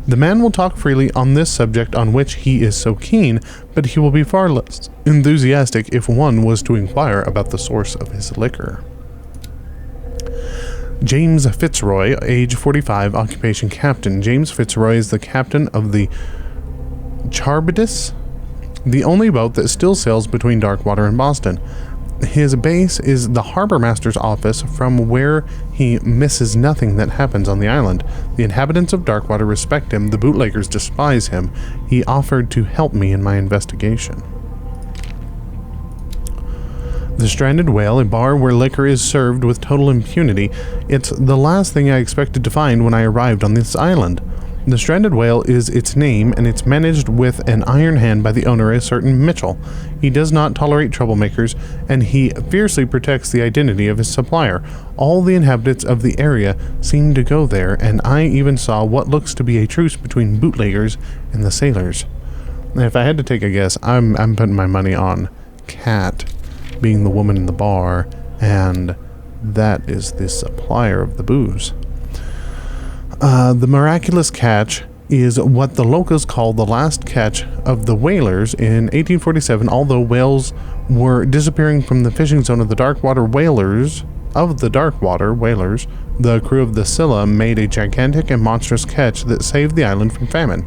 The man will talk freely on this subject on which he is so keen, but he will be far less enthusiastic if one was to inquire about the source of his liquor. James Fitzroy, age 45, occupation captain. James Fitzroy is the captain of the Charbidis, the only boat that still sails between Darkwater and Boston. His base is the harbor master's office, from where he misses nothing that happens on the island. The inhabitants of Darkwater respect him, the bootleggers despise him. He offered to help me in my investigation. The Stranded Whale, a bar where liquor is served with total impunity. It's the last thing I expected to find when I arrived on this island. The Stranded Whale is its name, and it's managed with an iron hand by the owner, a certain Mitchell. He does not tolerate troublemakers, and he fiercely protects the identity of his supplier. All the inhabitants of the area seem to go there, and I even saw what looks to be a truce between bootleggers and the sailors. And if I had to take a guess, I'm putting my money on Kat being the woman in the bar, and that is the supplier of the booze. The miraculous catch is what the locals call the last catch of the whalers in 1847. Although whales were disappearing from the fishing zone of the Darkwater whalers, the crew of the Scylla made a gigantic and monstrous catch that saved the island from famine.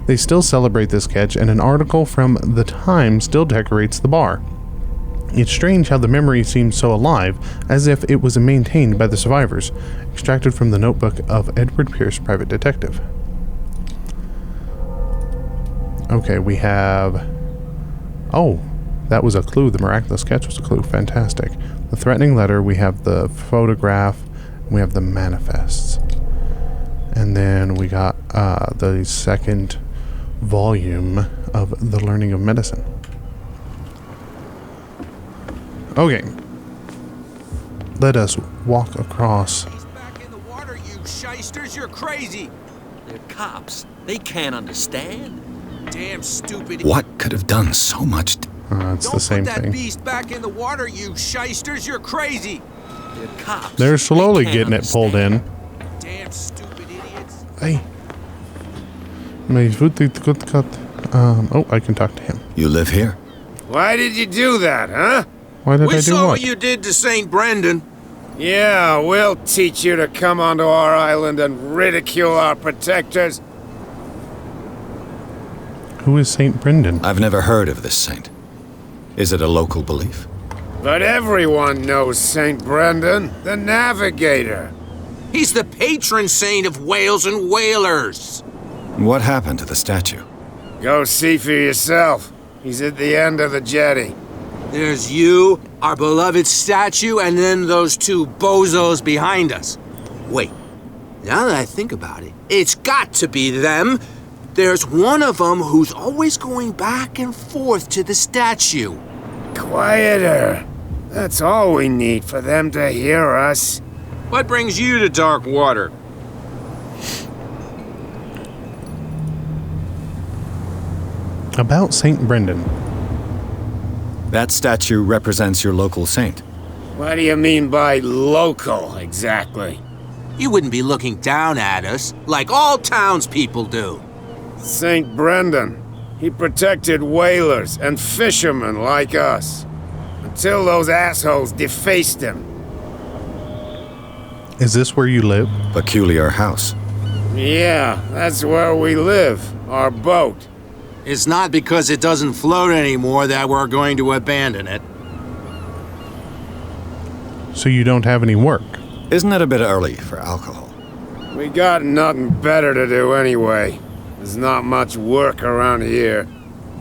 They still celebrate this catch, and an article from the Times still decorates the bar. It's strange how the memory seems so alive, as if it was maintained by the survivors. Extracted from the notebook of Edward Pierce, private detective. Okay, we have... Oh, that was a clue. The miraculous catch was a clue. Fantastic. The threatening letter, we have the photograph, we have the manifests. And then we got the second volume of The Learning of Medicine. Okay. Let us walk across. He's back in the water, you shysters. You're crazy. They're cops. They can't understand. Damn stupid. What could have done so much? It's the same Don't put that thing. beast back in the water, you shysters. You're crazy. They're cops. They're slowly They getting can't it pulled in. Damn stupid idiots. Hey. Oh, I can talk to him. You live here? Why did you do that, huh? Why did I We do saw what? what you did to St. Brendan. Yeah, we'll teach you to come onto our island and ridicule our protectors. Who is St. Brendan? I've never heard of this saint. Is it a local belief? But everyone knows St. Brendan, the navigator. He's the patron saint of whales and whalers. What happened to the statue? Go see for yourself. He's at the end of the jetty. There's you, our beloved statue, and then those two bozos behind us. Wait, now that I think about it, it's got to be them. There's one of them who's always going back and forth to the statue. Quieter. That's all we need for them to hear us. What brings you to dark water? About St. Brendan. That statue represents your local saint. What do you mean by local, exactly? You wouldn't be looking down at us, like all townspeople do. St. Brendan. He protected whalers and fishermen like us. Until those assholes defaced him. Is this where you live? Peculiar house. Yeah, that's where we live. Our boat. It's not because it doesn't float anymore that we're going to abandon it. So you don't have any work? Isn't it a bit early for alcohol? We got nothing better to do anyway. There's not much work around here.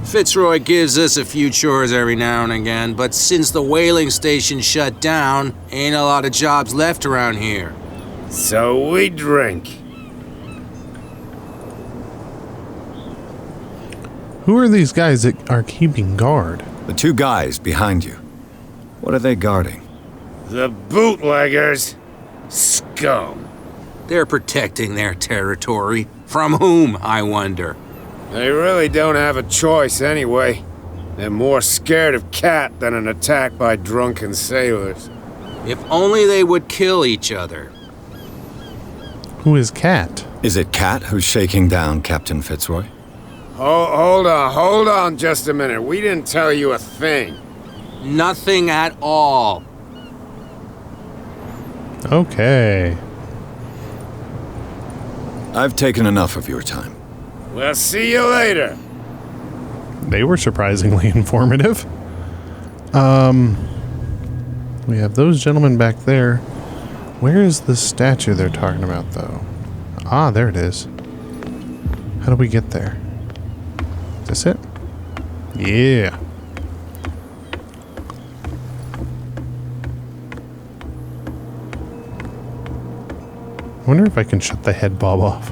Fitzroy gives us a few chores every now and again, but since the whaling station shut down, ain't a lot of jobs left around here. So we drink. Who are these guys that are keeping guard? The two guys behind you. What are they guarding? The bootleggers. Scum. They're protecting their territory. From whom, I wonder? They really don't have a choice anyway. They're more scared of Cat than an attack by drunken sailors. If only they would kill each other. Who is Cat? Is it Cat who's shaking down Captain Fitzroy? Hold on just a minute. We didn't tell you a thing. Nothing at all. Okay. I've taken enough of your time. We'll see you later. They were surprisingly informative. We have those gentlemen back there. Where is the statue they're talking about, though? Ah, there it is. How do we get there? Is this it? Yeah. I wonder if I can shut the head bob off.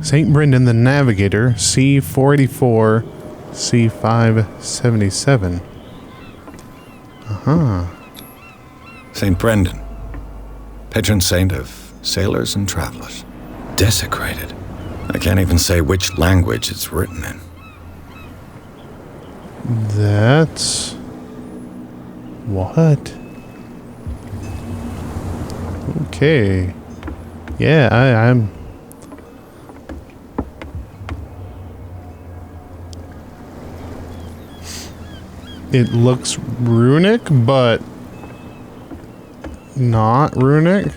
St. Brendan the Navigator, C484, C577. Uh-huh. St. Brendan, patron saint of sailors and travelers. Desecrated. I can't even say which language it's written in. That's... what? Okay. Yeah, I'm... It looks runic, but not runic.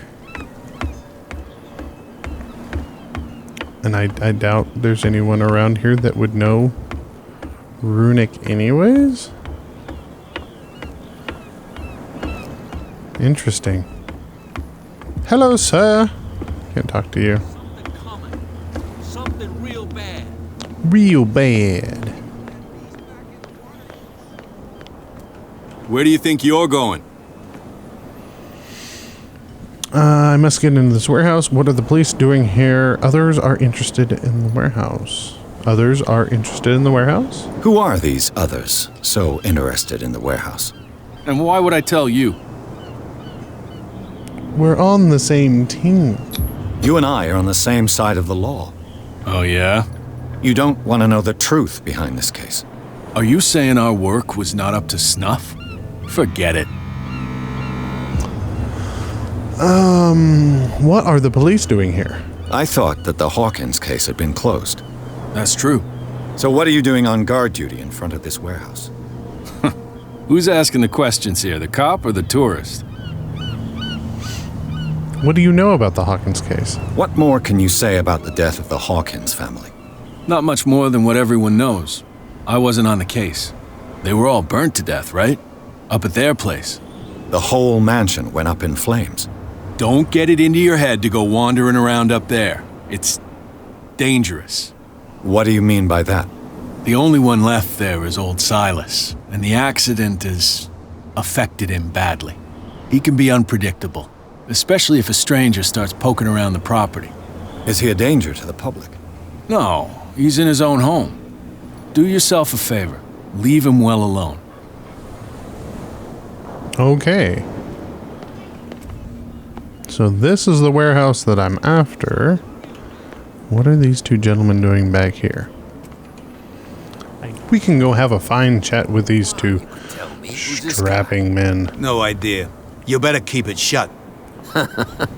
And I doubt there's anyone around here that would know runic anyways. Interesting. Hello, sir. Can't talk to you. Something real bad. Real bad. Where do you think you're going? I must get into this warehouse. What are the police doing here? Others are interested in the warehouse. Others are interested in the warehouse? Who are these others so interested in the warehouse? And why would I tell you? We're on the same team. You and I are on the same side of the law. Oh, yeah? You don't want to know the truth behind this case. Are you saying our work was not up to snuff? Forget it. What are the police doing here? I thought that the Hawkins case had been closed. That's true. So what are you doing on guard duty in front of this warehouse? Who's asking the questions here, the cop or the tourist? What do you know about the Hawkins case? What more can you say about the death of the Hawkins family? Not much more than what everyone knows. I wasn't on the case. They were all burnt to death, right? Up at their place. The whole mansion went up in flames. Don't get it into your head to go wandering around up there. It's dangerous. What do you mean by that? The only one left there is old Silas, and the accident has affected him badly. He can be unpredictable, especially if a stranger starts poking around the property. Is he a danger to the public? No, he's in his own home. Do yourself a favor. Leave him well alone. Okay. So this is the warehouse that I'm after. What are these two gentlemen doing back here? We can go have a fine chat with these two strapping men. No idea. You better keep it shut.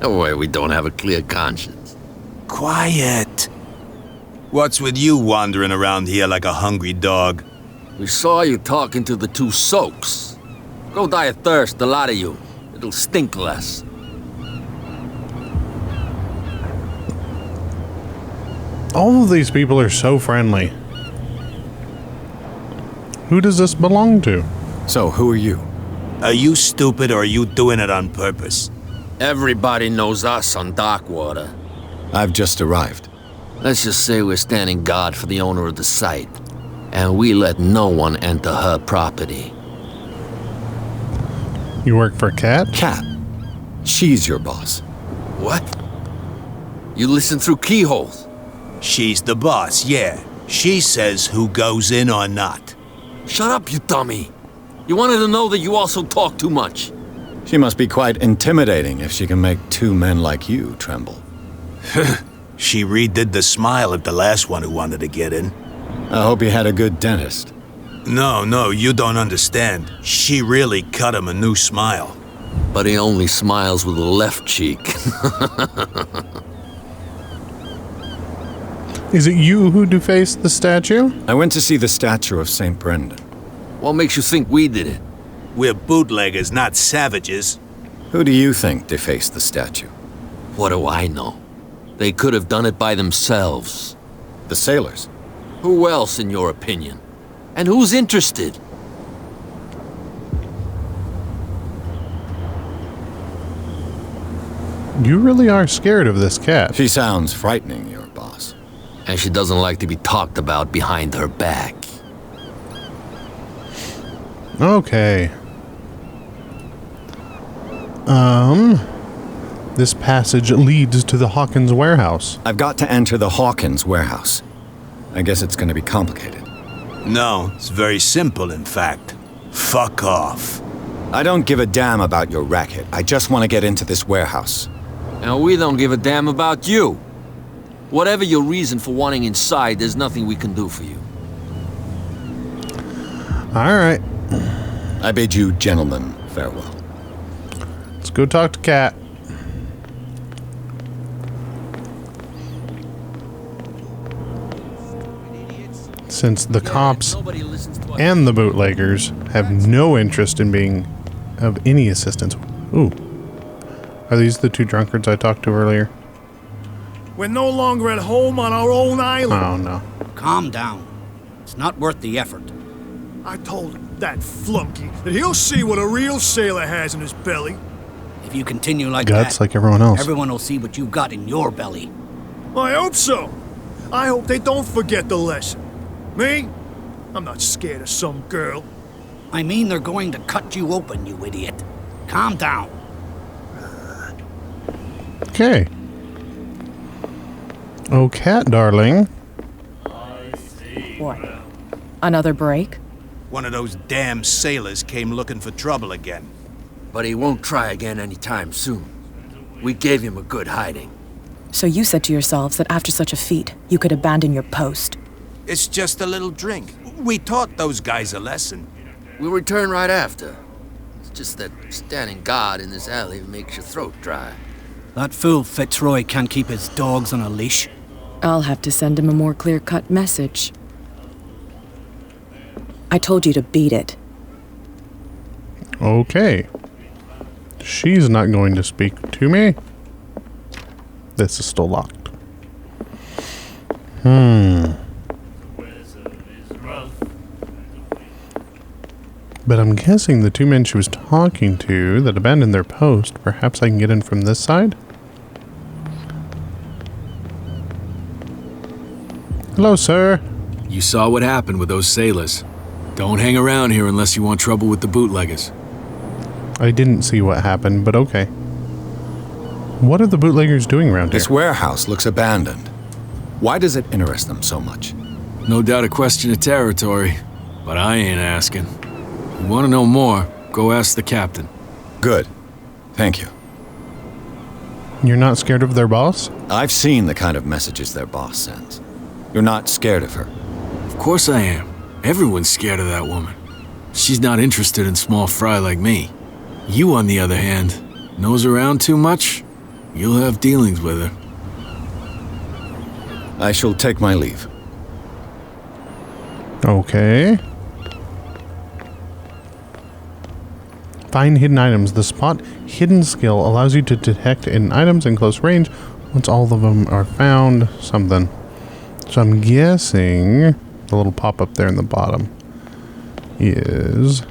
Why, we don't have a clear conscience. Quiet. What's with you wandering around here like a hungry dog? We saw you talking to the two soaks. Go die of thirst, the lot of you. It'll stink less. All of these people are so friendly. Who does this belong to? So, who are you? Are you stupid or are you doing it on purpose? Everybody knows us on Darkwater. I've just arrived. Let's just say we're standing guard for the owner of the site, and we let no one enter her property. You work for Cat? Cat. She's your boss. What? You listen through keyholes? She's the boss, yeah. She says who goes in or not. Shut up, you dummy. You wanted to know that you also talk too much. She must be quite intimidating if she can make two men like you tremble. She redid the smile at the last one who wanted to get in. I hope you had a good dentist. No, you don't understand. She really cut him a new smile. But he only smiles with the left cheek. Is it you who defaced the statue? I went to see the statue of St. Brendan. What makes you think we did it? We're bootleggers, not savages. Who do you think defaced the statue? What do I know? They could have done it by themselves. The sailors? Who else, in your opinion? And who's interested? You really are scared of this cat. She sounds frightening, your boss. And she doesn't like to be talked about behind her back. Okay. This passage leads to the Hawkins warehouse. I've got to enter the Hawkins warehouse. I guess it's going to be complicated. No, it's very simple, in fact. Fuck off. I don't give a damn about your racket. I just want to get into this warehouse. And we don't give a damn about you. Whatever your reason for wanting inside, there's nothing we can do for you. All right. I bid you gentlemen farewell. Let's go talk to Cat. Since the cops and the bootleggers have no interest in being of any assistance. Ooh. Are these the two drunkards I talked to earlier? We're no longer at home on our own island. Oh, no. Calm down. It's not worth the effort. I told that flunky that he'll see what a real sailor has in his belly. If you continue like Guts that, like everyone else. everyone will see what you've got in your belly. I hope so. I hope they don't forget the lesson. Me? I'm not scared of some girl. I mean they're going to cut you open, you idiot. Calm down. Okay. Oh, Cat, darling. What? Another break? One of those damn sailors came looking for trouble again. But he won't try again anytime soon. We gave him a good hiding. So you said to yourselves that after such a feat, you could abandon your post. It's just a little drink. We taught those guys a lesson. We'll return right after. It's just that standing guard in this alley makes your throat dry. That fool Fitzroy can't keep his dogs on a leash. I'll have to send him a more clear-cut message. I told you to beat it. Okay. She's not going to speak to me. This is still locked. But I'm guessing the two men she was talking to that abandoned their post, perhaps I can get in from this side? Hello, sir. You saw what happened with those sailors. Don't hang around here unless you want trouble with the bootleggers. I didn't see what happened, but okay. What are the bootleggers doing around here? This warehouse looks abandoned. Why does it interest them so much? No doubt a question of territory, but I ain't asking. You want to know more, go ask the captain. Good. Thank you. You're not scared of their boss? I've seen the kind of messages their boss sends. You're not scared of her? Of course I am. Everyone's scared of that woman. She's not interested in small fry like me. You, on the other hand, nose around too much, you'll have dealings with her. I shall take my leave. Okay. Find hidden items. The spot hidden skill allows you to detect hidden items in close range once all of them are found. Something. So I'm guessing the little pop-up there in the bottom is...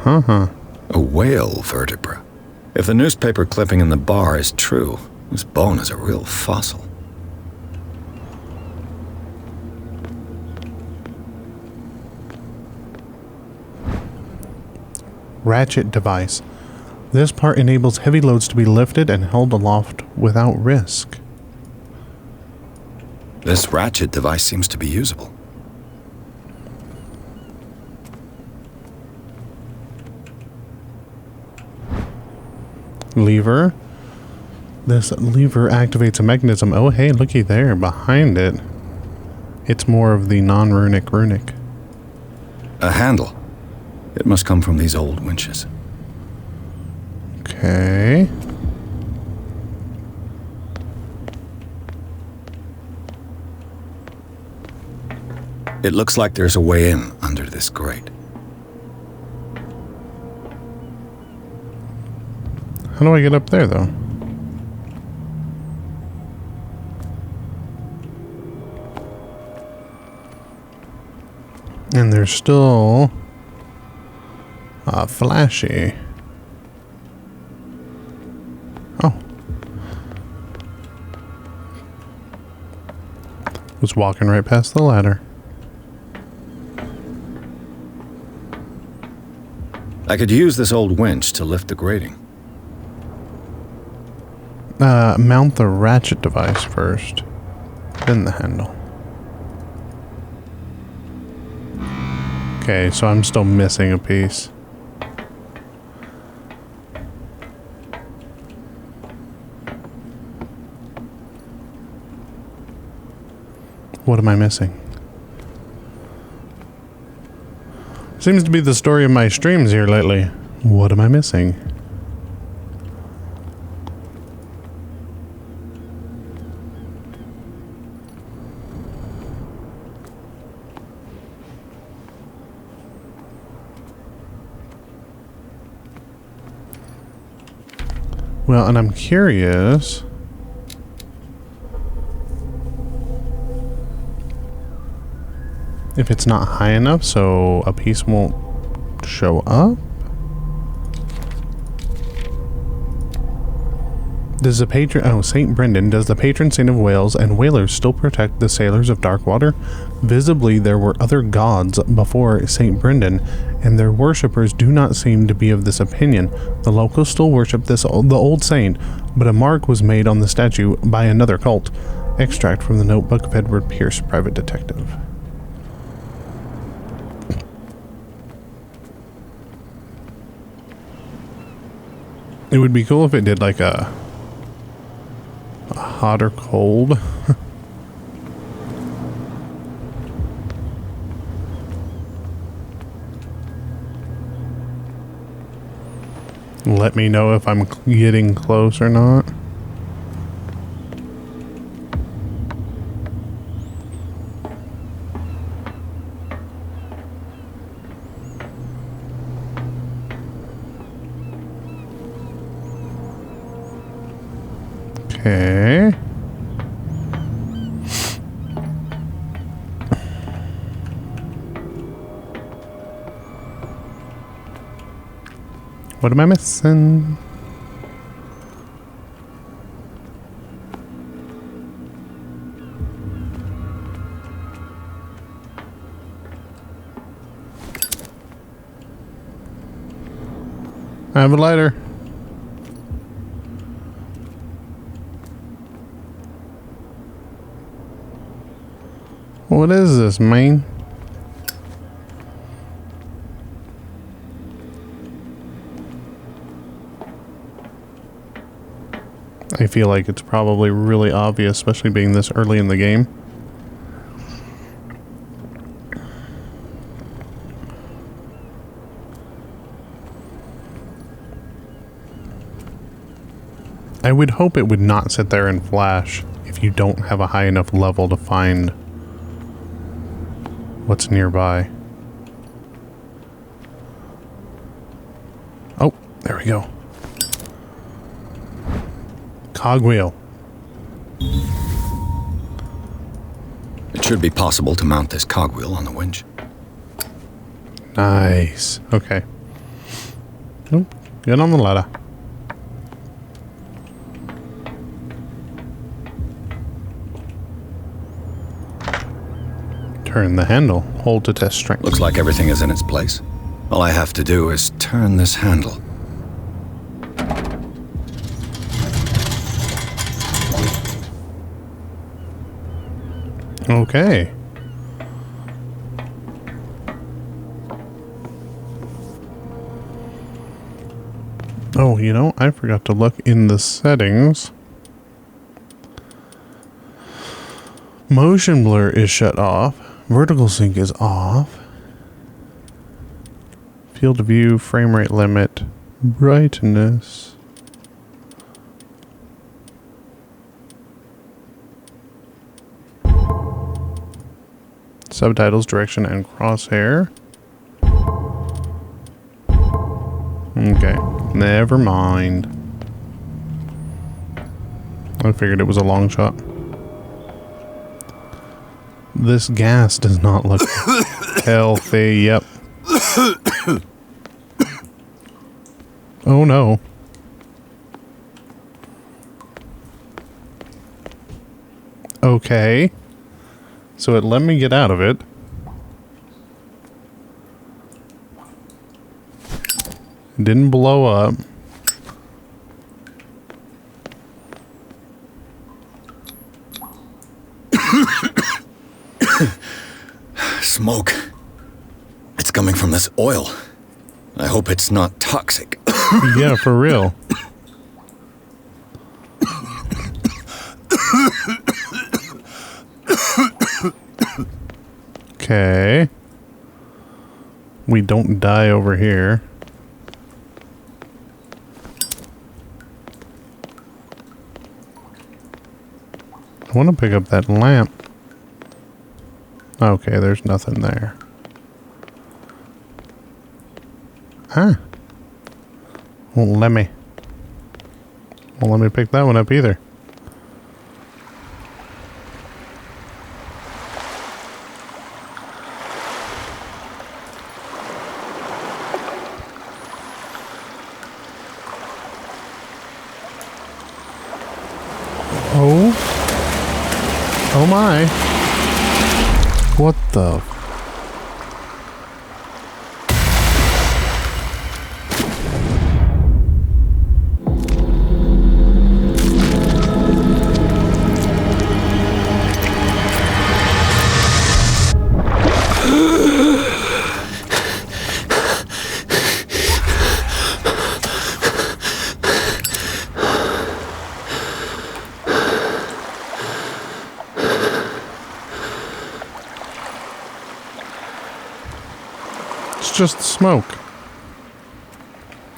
A whale vertebra. If the newspaper clipping in the bar is true, this bone is a real fossil. Ratchet device. This part enables heavy loads to be lifted and held aloft without risk. This ratchet device seems to be usable. Lever. This lever activates a mechanism. Oh, hey, looky there, behind it. It's more of the non-runic runic. A handle. It must come from these old winches. Okay. It looks like there's a way in under this grate. How do I get up there, though? And there's still... flashy. Oh. Was walking right past the ladder. I could use this old winch to lift the grating. Mount the ratchet device first, then the handle. Okay, so I'm still missing a piece. What am I missing? Seems to be the story of my streams here lately. What am I missing? Well, and I'm curious... if it's not high enough, so a piece won't show up? Does the patron... oh, St. Brendan. Does the patron saint of whales and whalers still protect the sailors of dark water? Visibly, there were other gods before St. Brendan, and their worshippers do not seem to be of this opinion. The locals still worship the old saint, but a mark was made on the statue by another cult. Extract from the notebook of Edward Pierce, private detective. It would be cool if it did like a hot or cold. Let me know if I'm getting close or not. Okay. What am I missing? I have a lighter. What is this, man? I feel like it's probably really obvious, especially being this early in the game. I would hope it would not sit there and flash if you don't have a high enough level to find what's nearby. Oh, there we go. Cogwheel. It should be possible to mount this cogwheel on the winch. Nice. Okay. Oh, get on the ladder. Turn the handle. Hold to test strength. Looks like everything is in its place. All I have to do is turn this handle. Okay. Oh, you know, I forgot to look in the settings. Motion blur is shut off. Vertical sync is off. Field of view, frame rate limit, brightness. Subtitles, direction, and crosshair. Okay, never mind. I figured it was a long shot. This gas does not look healthy. Yep. Oh no. Okay. So it let me get out of it. Didn't blow up. Smoke. It's coming from this oil. I hope it's not toxic. Yeah, for real. Okay. We don't die over here. I want to pick up that lamp. Okay, there's nothing there. Huh. Won't let me pick that one up either. Oh my. What the? Just smoke.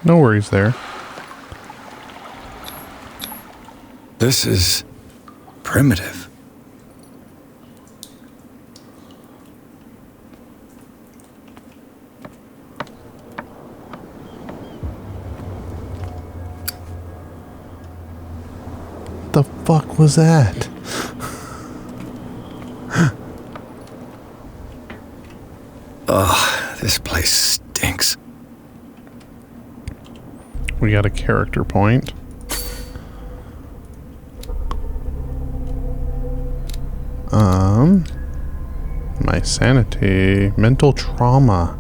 No worries there. This is primitive. The fuck was that? Ugh, this place stinks. We got a character point. My sanity, mental trauma.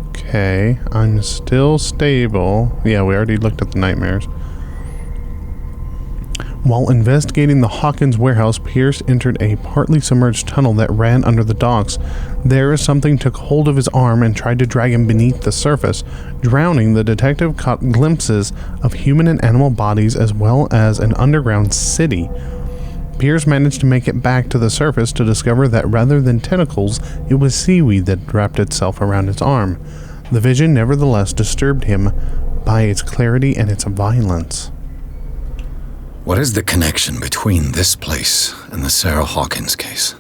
Okay, I'm still stable. Yeah, we already looked at the nightmares. While investigating the Hawkins warehouse, Pierce entered a partly submerged tunnel that ran under the docks. There, something took hold of his arm and tried to drag him beneath the surface. Drowning, the detective caught glimpses of human and animal bodies as well as an underground city. Pierce managed to make it back to the surface to discover that rather than tentacles, it was seaweed that wrapped itself around his arm. The vision nevertheless disturbed him by its clarity and its violence. What is the connection between this place and the Sarah Hawkins case?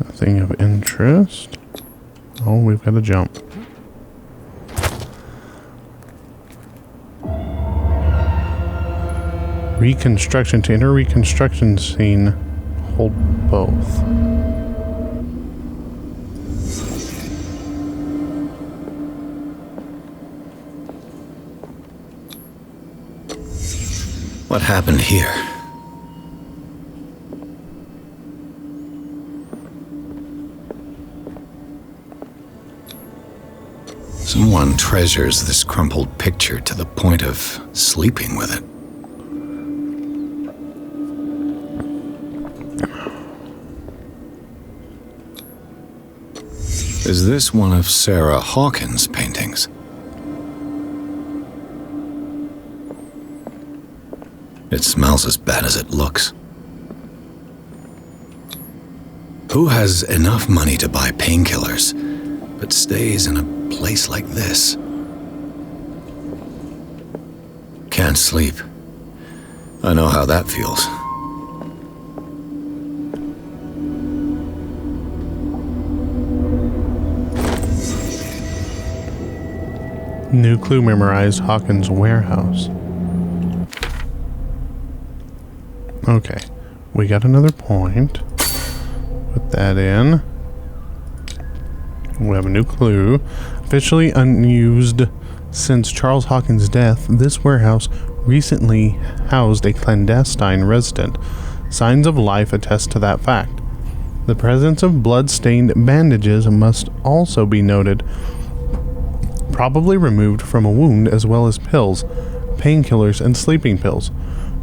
Nothing of interest. Oh, we've got to jump. Reconstruction. To enter reconstruction scene, hold both. What happened here? Someone treasures this crumpled picture to the point of sleeping with it. Is this one of Sarah Hawkins' paintings? It smells as bad as it looks. Who has enough money to buy painkillers, but stays in a place like this? Can't sleep. I know how that feels. New clue memorized. Hawkins warehouse. Okay, we got another point. Put that in. We have a new clue. Officially unused since Charles Hawkins' death, this warehouse recently housed a clandestine resident. Signs of life attest to that fact. The presence of blood-stained bandages must also be noted, probably removed from a wound, as well as pills, painkillers, and sleeping pills.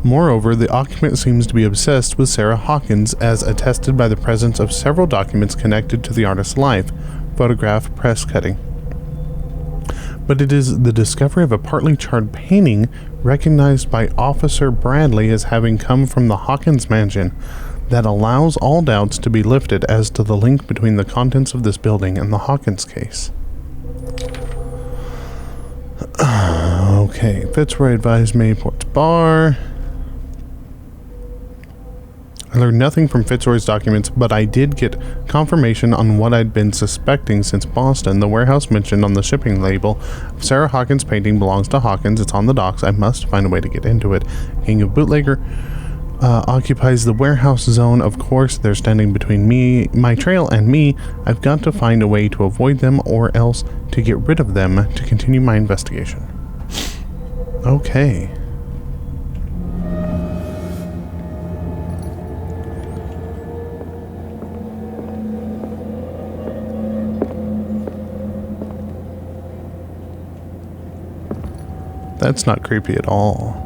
Moreover, the occupant seems to be obsessed with Sarah Hawkins, as attested by the presence of several documents connected to the artist's life, photograph, press cutting. But it is the discovery of a partly charred painting recognized by Officer Bradley as having come from the Hawkins mansion that allows all doubts to be lifted as to the link between the contents of this building and the Hawkins case. Okay, Fitzroy advised Mayport's bar. I learned nothing from Fitzroy's documents, but I did get confirmation on what I'd been suspecting since Boston. The warehouse mentioned on the shipping label, Sarah Hawkins' painting belongs to Hawkins. It's on the docks. I must find a way to get into it. King of Bootlegger occupies the warehouse zone. Of course, they're standing between me, my trail, and me. I've got to find a way to avoid them, or else to get rid of them to continue my investigation. Okay. That's not creepy at all.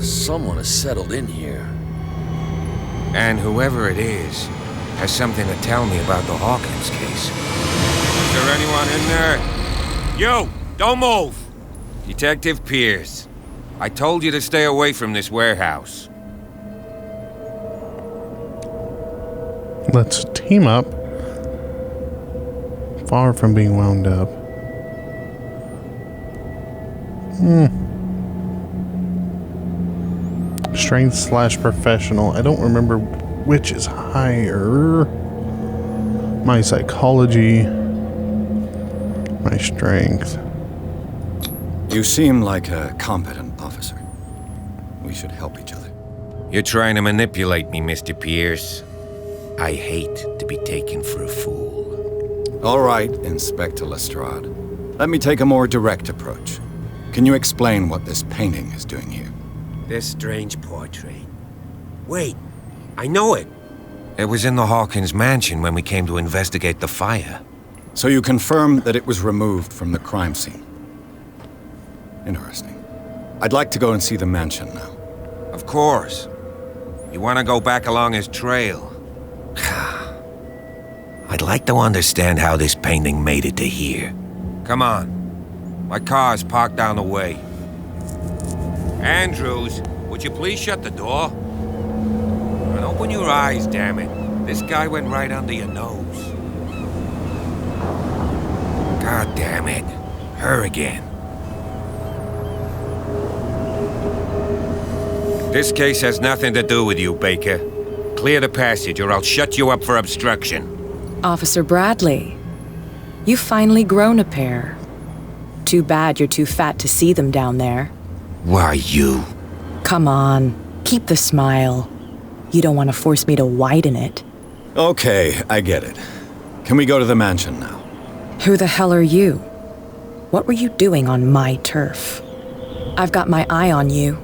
Someone has settled in here. And whoever it is has something to tell me about the Hawkins case. Is there anyone in there? You! Don't move! Detective Pierce. I told you to stay away from this warehouse. Let's team up. Far from being wound up. Strength / professional. I don't remember which is higher. my psychology, my strength. You seem like a competent officer. We should help each other. You're trying to manipulate me, Mr. Pierce. I hate to be taken for a fool. All right, Inspector Lestrade. Let me take a more direct approach. Can you explain what this painting is doing here? This strange portrait. Wait, I know it. It was in the Hawkins mansion when we came to investigate the fire. So you confirm that it was removed from the crime scene? Interesting. I'd like to go and see the mansion now. Of course. You want to go back along his trail? I'd like to understand how this painting made it to here. Come on. My car's parked down the way. Andrews, would you please shut the door? And open your eyes, damn it. This guy went right under your nose. God damn it. Her again. This case has nothing to do with you, Baker. Clear the passage or I'll shut you up for obstruction. Officer Bradley, you've finally grown a pair. Too bad you're too fat to see them down there. Why, you? Come on, keep the smile. You don't want to force me to widen it. Okay, I get it. Can we go to the mansion now? Who the hell are you? What were you doing on my turf? I've got my eye on you.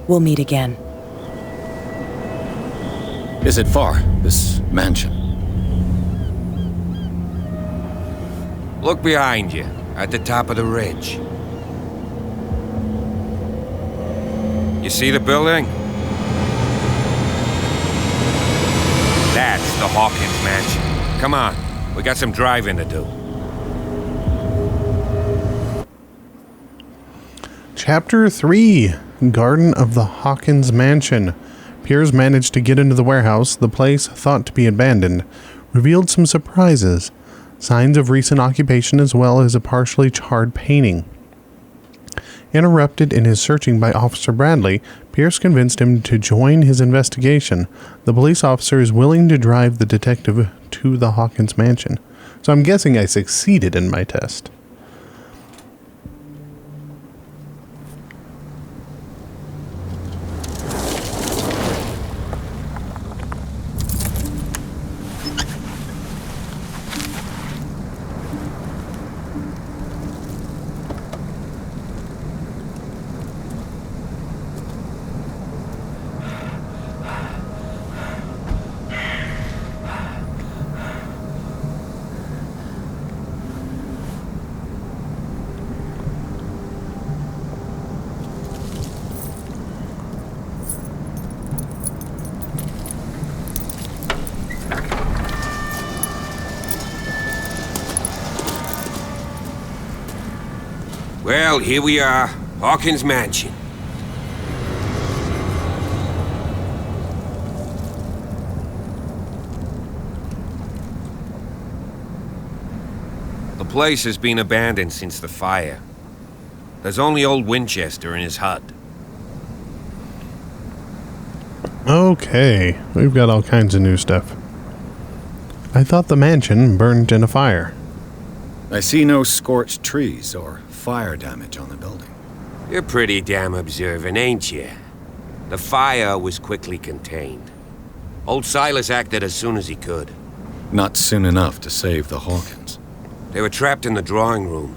We'll meet again. Is it far, this mansion? Look behind you, at the top of the ridge. You see the building? That's the Hawkins mansion. Come on, we got some driving to do. Chapter 3, Garden of the Hawkins Mansion. Pierce managed to get into the warehouse. The place, thought to be abandoned, revealed some surprises. Signs of recent occupation as well as a partially charred painting. Interrupted in his searching by Officer Bradley, Pierce convinced him to join his investigation. The police officer is willing to drive the detective to the Hawkins mansion. So I'm guessing I succeeded in my test. Well, here we are, Hawkins Mansion. The place has been abandoned since the fire. There's only old Winchester in his hut. Okay, we've got all kinds of new stuff. I thought the mansion burned in a fire. I see no scorched trees or fire damage on the building. You're pretty damn observant, ain't you? The fire was quickly contained. Old Silas acted as soon as he could. Not soon enough to save the Hawkins. They were trapped in the drawing room.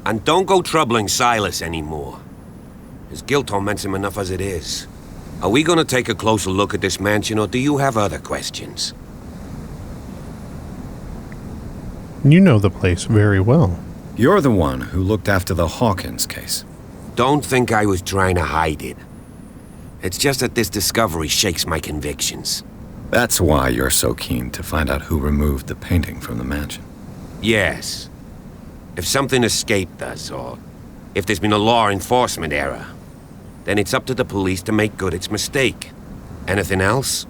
And don't go troubling Silas anymore. His guilt torments him enough as it is. Are we gonna take a closer look at this mansion, or do you have other questions? You know the place very well. You're the one who looked after the Hawkins case. Don't think I was trying to hide it. It's just that this discovery shakes my convictions. That's why you're so keen to find out who removed the painting from the mansion. Yes. If something escaped us, or if there's been a law enforcement error, then it's up to the police to make good its mistake. Anything else?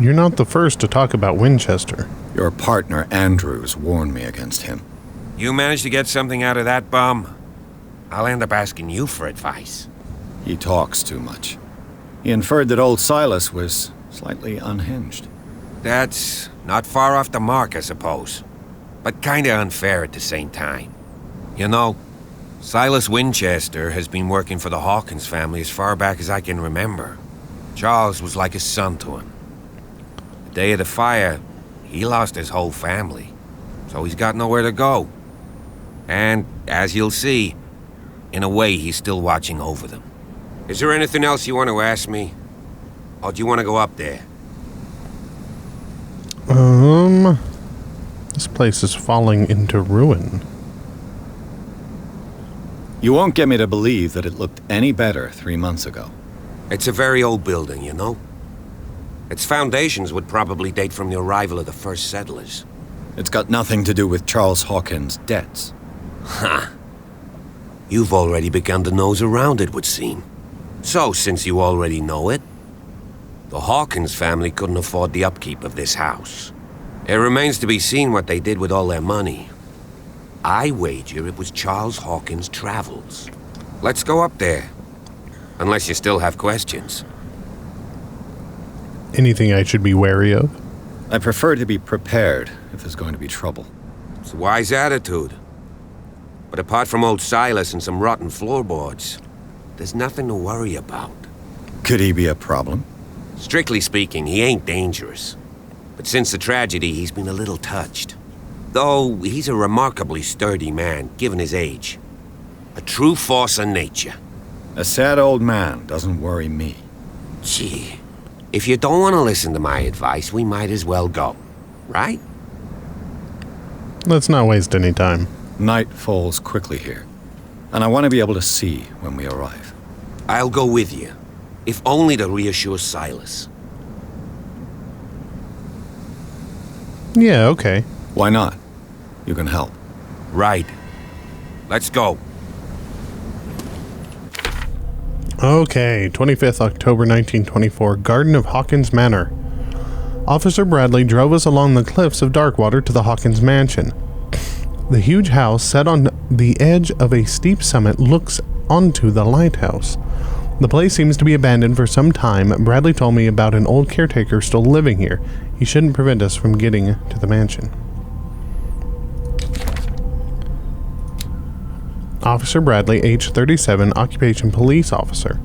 You're not the first to talk about Winchester. Your partner, Andrews, warned me against him. You managed to get something out of that bum? I'll end up asking you for advice. He talks too much. He inferred that old Silas was slightly unhinged. That's not far off the mark, I suppose. But kinda unfair at the same time. You know, Silas Winchester has been working for the Hawkins family as far back as I can remember. Charles was like a son to him. The day of the fire, he lost his whole family, so he's got nowhere to go. And, as you'll see, in a way, he's still watching over them. Is there anything else you want to ask me? Or do you want to go up there? This place is falling into ruin. You won't get me to believe that it looked any better 3 months ago. It's a very old building, you know? Its foundations would probably date from the arrival of the first settlers. It's got nothing to do with Charles Hawkins' debts. Ha! You've already begun to nose around, it would seem. So, since you already know it, the Hawkins family couldn't afford the upkeep of this house. It remains to be seen what they did with all their money. I wager it was Charles Hawkins' travels. Let's go up there. Unless you still have questions. Anything I should be wary of? I prefer to be prepared if there's going to be trouble. It's a wise attitude. But apart from old Silas and some rotten floorboards, there's nothing to worry about. Could he be a problem? Strictly speaking, he ain't dangerous. But since the tragedy, he's been a little touched. Though he's a remarkably sturdy man, given his age. A true force of nature. A sad old man doesn't worry me. Gee, if you don't want to listen to my advice, we might as well go. Right? Let's not waste any time. Night falls quickly here, and I want to be able to see when we arrive. I'll go with you, if only to reassure Silas. Yeah, okay. Why not? You can help. Right. Let's go. Okay, 25th October 1924, Garden of Hawkins Manor. Officer Bradley drove us along the cliffs of Darkwater to the Hawkins mansion. The huge house, set on the edge of a steep summit, looks onto the lighthouse. The place seems to be abandoned for some time. Bradley told me about an old caretaker still living here. He shouldn't prevent us from getting to the mansion. Officer Bradley, age 37, occupation police officer.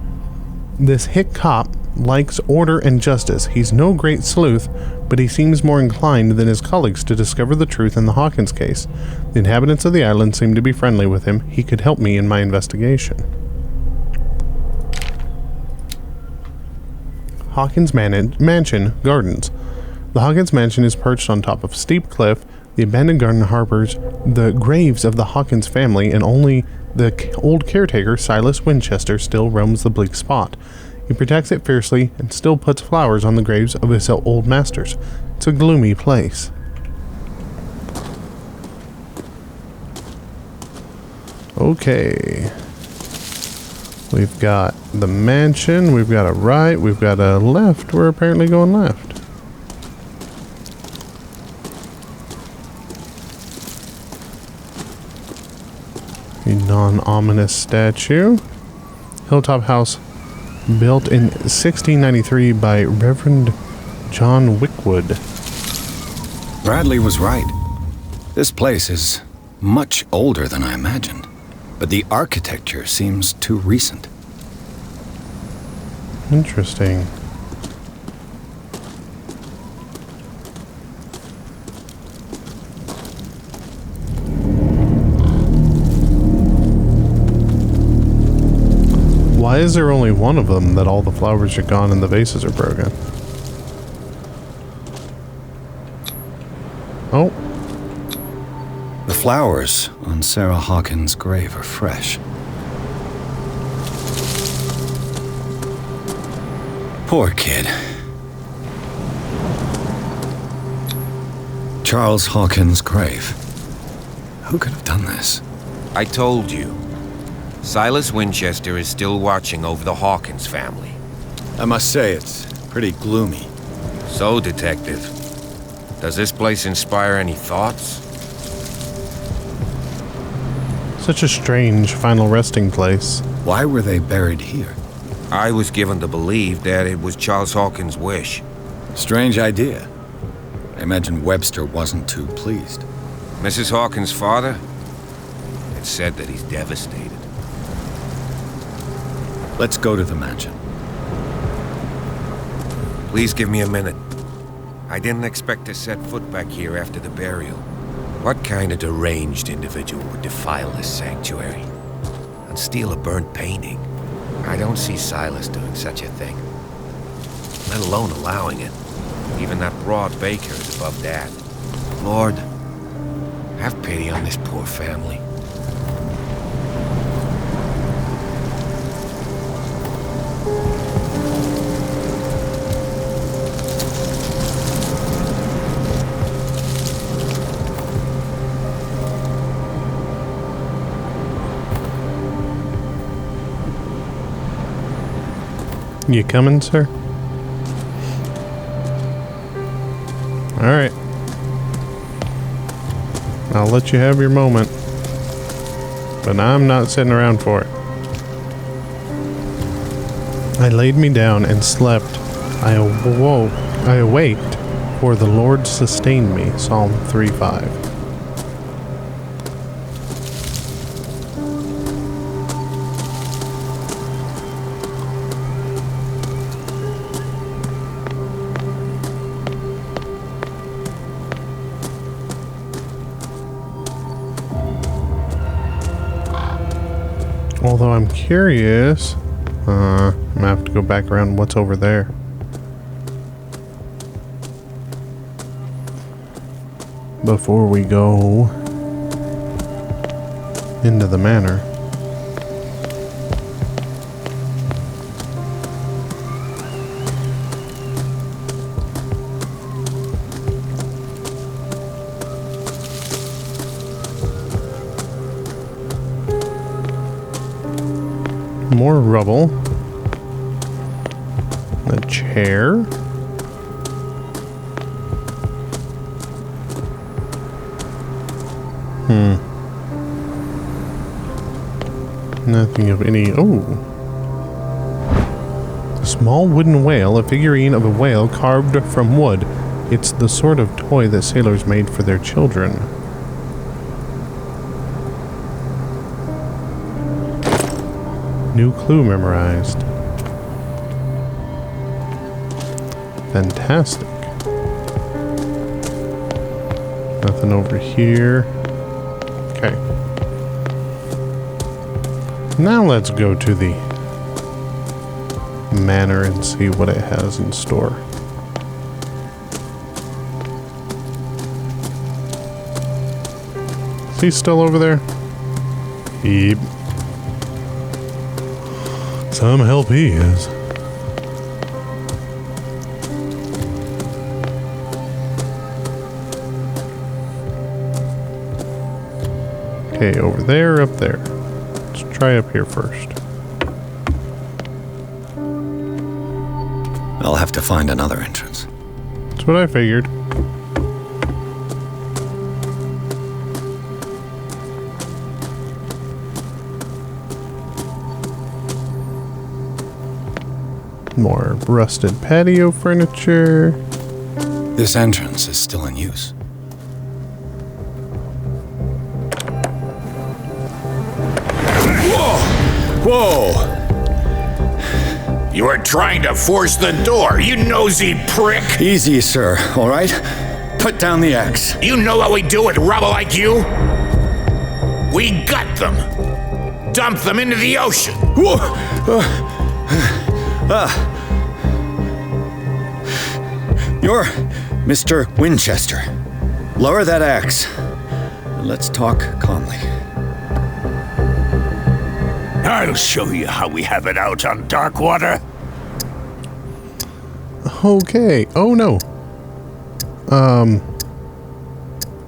This hick cop likes order and justice. He's no great sleuth, but he seems more inclined than his colleagues to discover the truth in the Hawkins case. The inhabitants of the island seem to be friendly with him. He could help me in my investigation. Hawkins Mansion Gardens. The Hawkins Mansion is perched on top of a steep cliff. The abandoned garden harbors the graves of the Hawkins family, and only the old caretaker, Silas Winchester, still roams the bleak spot. He protects it fiercely and still puts flowers on the graves of his old masters. It's a gloomy place. Okay. We've got the mansion, we've got a right, we've got a left. We're apparently going left. A non-ominous statue. Hilltop house built in 1693 by Reverend John Wickwood. Bradley was right. This place is much older than I imagined, but the architecture seems too recent. Interesting. Why is there only one of them that all the flowers are gone and the vases are broken? Oh. The flowers on Sarah Hawkins' grave are fresh. Poor kid. Charles Hawkins' grave. Who could have done this? I told you. Silas Winchester is still watching over the Hawkins family. I must say, it's pretty gloomy. So, Detective, does this place inspire any thoughts? Such a strange final resting place. Why were they buried here? I was given to believe that it was Charles Hawkins' wish. Strange idea. I imagine Webster wasn't too pleased. Mrs. Hawkins' father? It's said that he's devastated. Let's go to the mansion. Please give me a minute. I didn't expect to set foot back here after the burial. What kind of deranged individual would defile this sanctuary and steal a burnt painting? I don't see Silas doing such a thing, let alone allowing it. Even that broad baker is above that. Lord, have pity on this poor family. You coming, sir? Alright. I'll let you have your moment. But I'm not sitting around for it. I laid me down and slept. I awaked, for the Lord sustained me. Psalm 3:5. Although I'm curious, I'm gonna have to go back around what's over there. Before we go into the manor. More rubble. A chair. Nothing of any. Oh. A small wooden whale, a figurine of a whale carved from wood. It's the sort of toy that sailors made for their children. New clue memorized. Fantastic. Nothing over here. Okay. Now let's go to the manor and see what it has in store. Is he still over there? Yep. Some help he is. Okay, over there, up there. Let's try up here first. I'll have to find another entrance. That's what I figured. More rusted patio furniture. This entrance is still in use. Whoa! You are trying to force the door, you nosy prick! Easy, sir, all right? Put down the axe. You know what we do with rubble like you? We gut them! Dump them into the ocean! You're Mr. Winchester. Lower that axe. Let's talk calmly. I'll show you how we have it out on Darkwater. Okay. Oh no.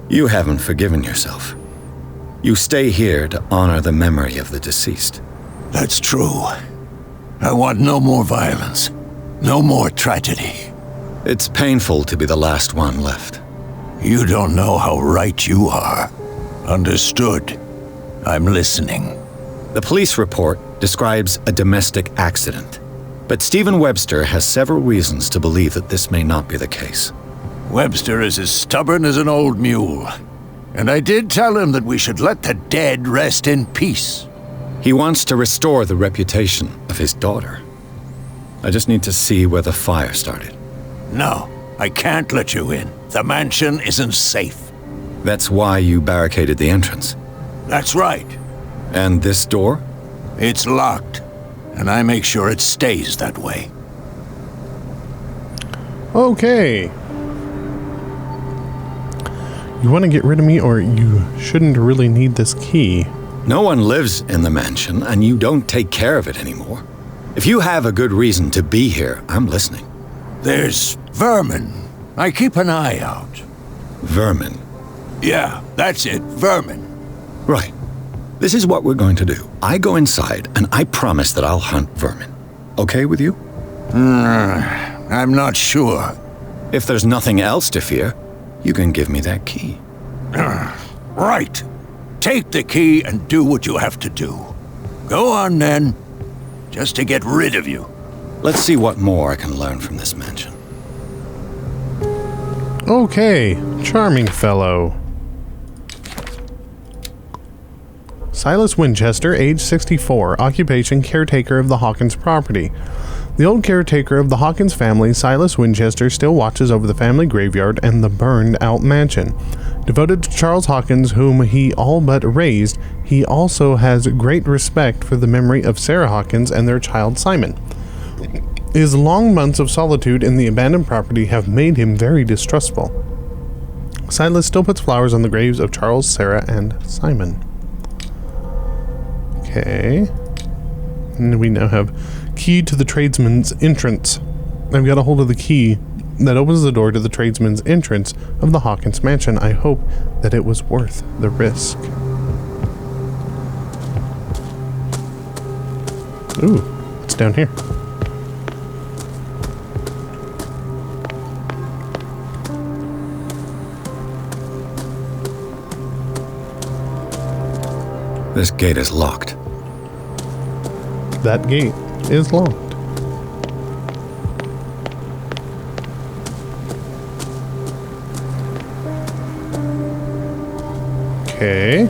You haven't forgiven yourself. You stay here to honor the memory of the deceased. That's true. I want no more violence. No more tragedy. It's painful to be the last one left. You don't know how right you are. Understood. I'm listening. The police report describes a domestic accident, but Stephen Webster has several reasons to believe that this may not be the case. Webster is as stubborn as an old mule. And I did tell him that we should let the dead rest in peace. He wants to restore the reputation of his daughter. I just need to see where the fire started. No, I can't let you in. The mansion isn't safe. That's why you barricaded the entrance. That's right. And this door? It's locked, and I make sure it stays that way. Okay. You want to get rid of me, or you shouldn't really need this key? No one lives in the mansion, and you don't take care of it anymore. If you have a good reason to be here, I'm listening. There's vermin. I keep an eye out. Vermin? Yeah, that's it, vermin. Right. This is what we're going to do. I go inside, and I promise that I'll hunt vermin. Okay with you? I'm not sure. If there's nothing else to fear, you can give me that key. Right. Take the key and do what you have to do. Go on then, just to get rid of you. Let's see what more I can learn from this mansion. Okay, charming fellow. Silas Winchester, age 64, occupation caretaker of the Hawkins property. The old caretaker of the Hawkins family, Silas Winchester, still watches over the family graveyard and the burned-out mansion. Devoted to Charles Hawkins, whom he all but raised, he also has great respect for the memory of Sarah Hawkins and their child Simon. His long months of solitude in the abandoned property have made him very distrustful. Silas still puts flowers on the graves of Charles, Sarah, and Simon. Okay. And we now have key to the tradesman's entrance. I've got a hold of the key that opens the door to the tradesman's entrance of the Hawkins mansion. I hope that it was worth the risk. Ooh, it's down here. This gate is locked. That gate is locked. Okay.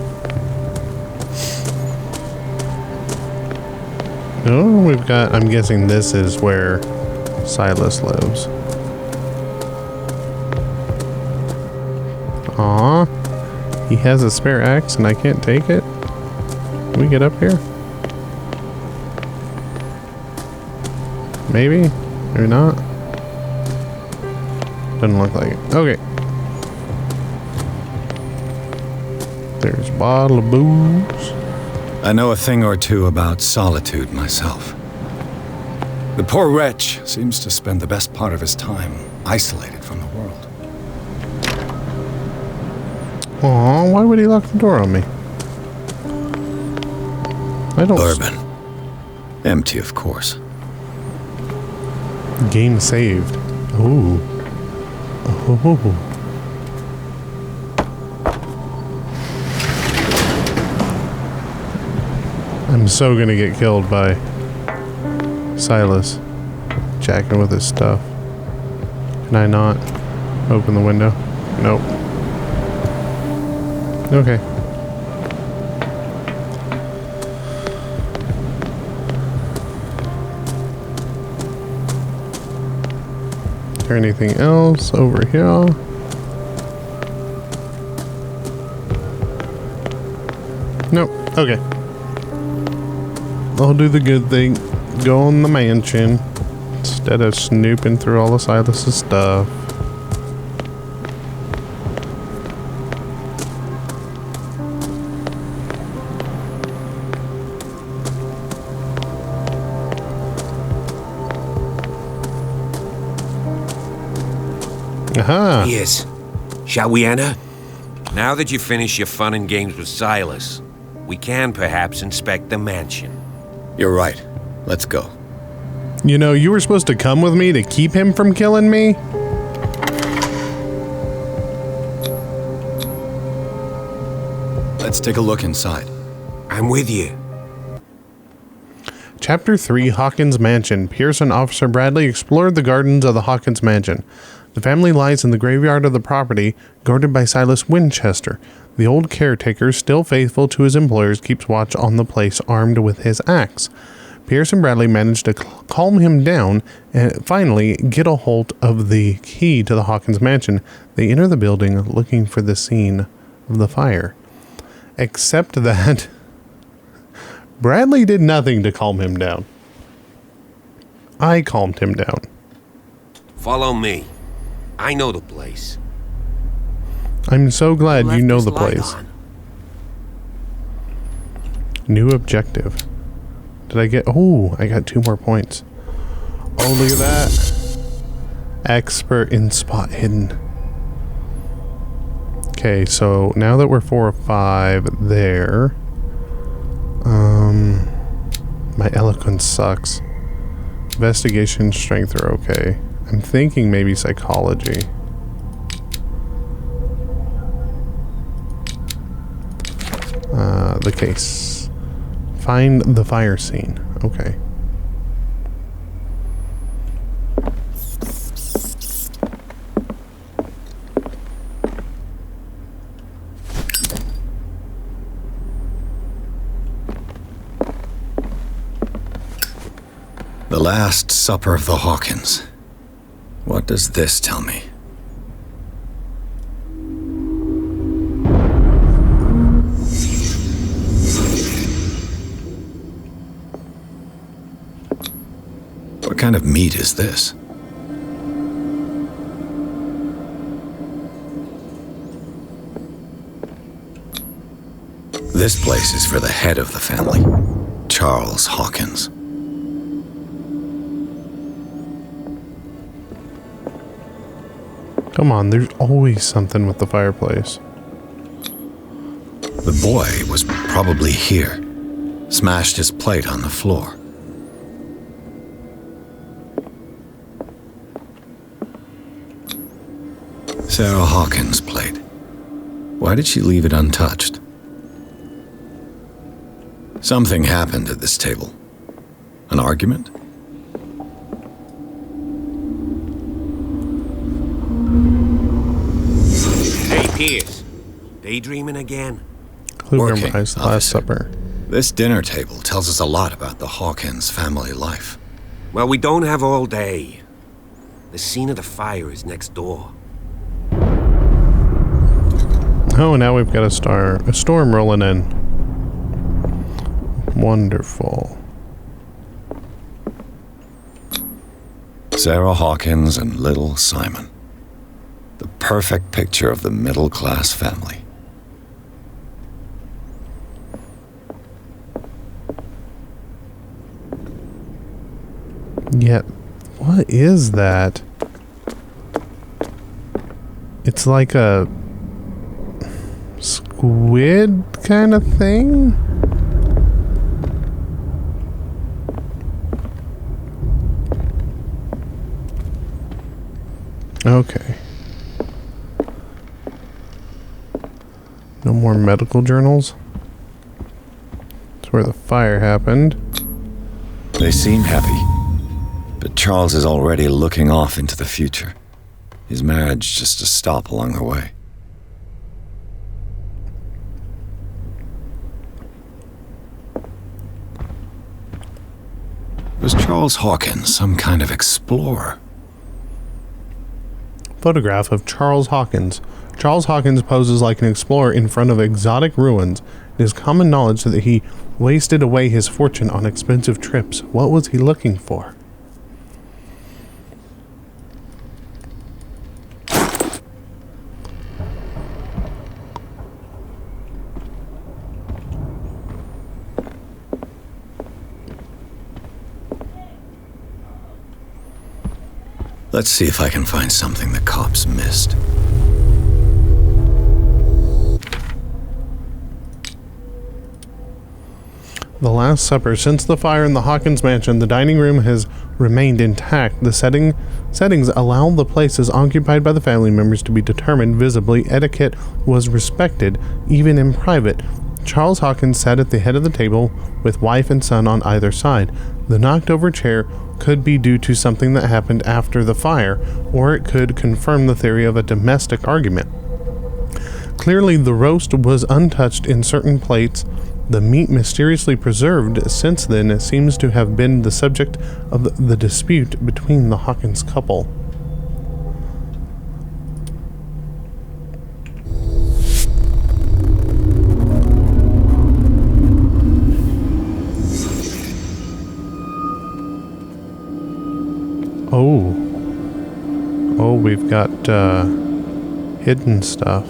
Oh, we've got, I'm guessing this is where Silas lives. Aw. He has a spare axe and I can't take it? Can we get up here? Maybe? Maybe not? Doesn't look like it. Okay. There's a bottle of booze. I know a thing or two about solitude myself. The poor wretch seems to spend the best part of his time isolated from the world. Aw, why would he lock the door on me? I don't... Bourbon. Empty, of course. Game saved. Ooh. Oh. I'm so gonna get killed by Silas jacking with his stuff. Can I not open the window? Nope. Okay. Is there anything else over here? Nope. Okay. I'll do the good thing. Go in the mansion instead of snooping through all of Silas's stuff. Aha! Yes. Shall we enter? Now that you've finished your fun and games with Silas, we can perhaps inspect the mansion. You're right. Let's go. You know, you were supposed to come with me to keep him from killing me? Let's take a look inside. I'm with you. Chapter 3, Hawkins Mansion. Pierce and Officer Bradley explored the gardens of the Hawkins Mansion. The family lies in the graveyard of the property, guarded by Silas Winchester. The old caretaker, still faithful to his employers, keeps watch on the place armed with his axe. Pierce and Bradley manage to calm him down and finally get a hold of the key to the Hawkins mansion. They enter the building looking for the scene of the fire. Except that Bradley did nothing to calm him down. I calmed him down. Follow me. I know the place. I'm so glad you know the place. New objective. Did I get... Oh, I got 2 more points. Oh, look at that. Expert in spot hidden. Okay, so now that we're 4 or 5 there... my eloquence sucks. Investigation, strength are okay. I'm thinking maybe psychology. The case. Find the fire scene. Okay. The Last Supper of the Hawkins. What does this tell me? What kind of meat is this? This place is for the head of the family, Charles Hawkins. Come on, there's always something with the fireplace. The boy was probably here. Smashed his plate on the floor. Sarah Hawkins' plate. Why did she leave it untouched? Something happened at this table. An argument? Hey, Pierce. Daydreaming again? Clue memorized the Last Supper. This dinner table tells us a lot about the Hawkins family life. Well, we don't have all day. The scene of the fire is next door. Oh, now we've got a storm rolling in. Wonderful. Sarah Hawkins and little Simon. The perfect picture of the middle-class family. Yet, what is that? It's like a squid kind of thing? Okay. No more medical journals. That's where the fire happened. They seem happy, but Charles is already looking off into the future. His marriage just a stop along the way. Was Charles Hawkins some kind of explorer? Photograph of Charles Hawkins. Charles Hawkins poses like an explorer in front of exotic ruins. It is common knowledge that he wasted away his fortune on expensive trips. What was he looking for? Let's see if I can find something the cops missed. The Last Supper. Since the fire in the Hawkins mansion, the dining room has remained intact. The settings allow the places occupied by the family members to be determined visibly. Etiquette was respected, even in private. Charles Hawkins sat at the head of the table with wife and son on either side. The knocked over chair could be due to something that happened after the fire, or it could confirm the theory of a domestic argument. Clearly, the roast was untouched in certain plates. The meat mysteriously preserved since then seems to have been the subject of the dispute between the Hawkins couple. Oh, we've got hidden stuff.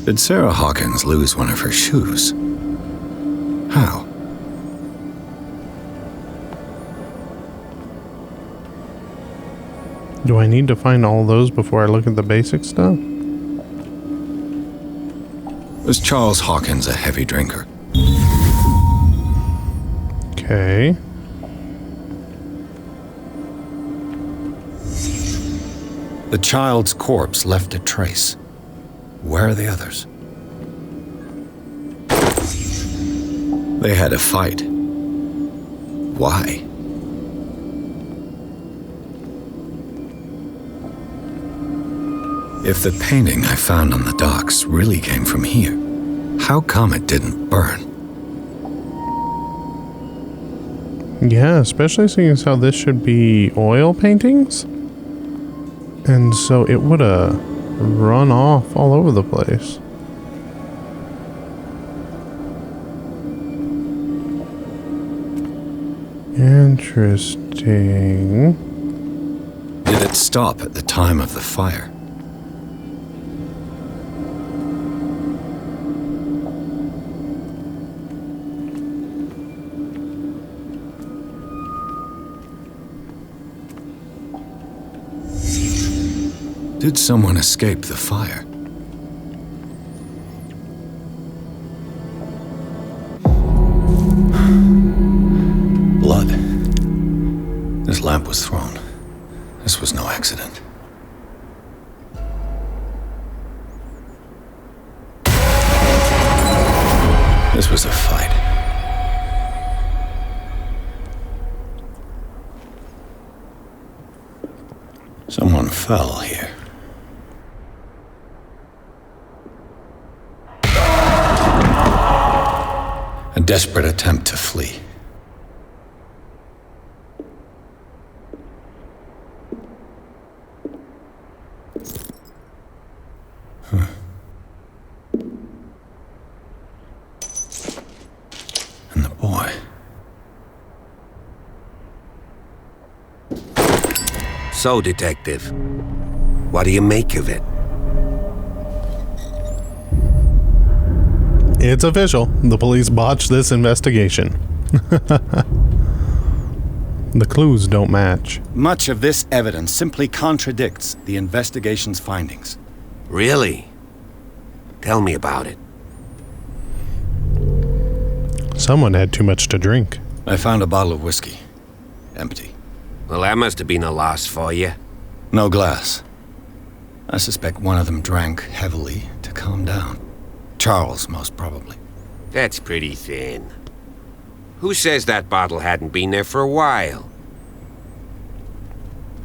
Did Sarah Hawkins lose one of her shoes? How? Do I need to find all those before I look at the basic stuff? Was Charles Hawkins a heavy drinker? Okay. The child's corpse left a trace. Where are the others? They had a fight. Why? If the painting I found on the docks really came from here, how come it didn't burn? Yeah, especially seeing as how this should be oil paintings. And so it would have run off all over the place. Interesting. Did it stop at the time of the fire? Did someone escape the fire? Blood. This lamp was thrown. This was no accident. This was a fight. Someone fell here. A desperate attempt to flee. And the boy. So, Detective, what do you make of it? It's official. The police botched this investigation. The clues don't match. Much of this evidence simply contradicts the investigation's findings. Really? Tell me about it. Someone had too much to drink. I found a bottle of whiskey. Empty. Well, that must have been a loss for you. No glass. I suspect one of them drank heavily to calm down. Charles, most probably. That's pretty thin. Who says that bottle hadn't been there for a while?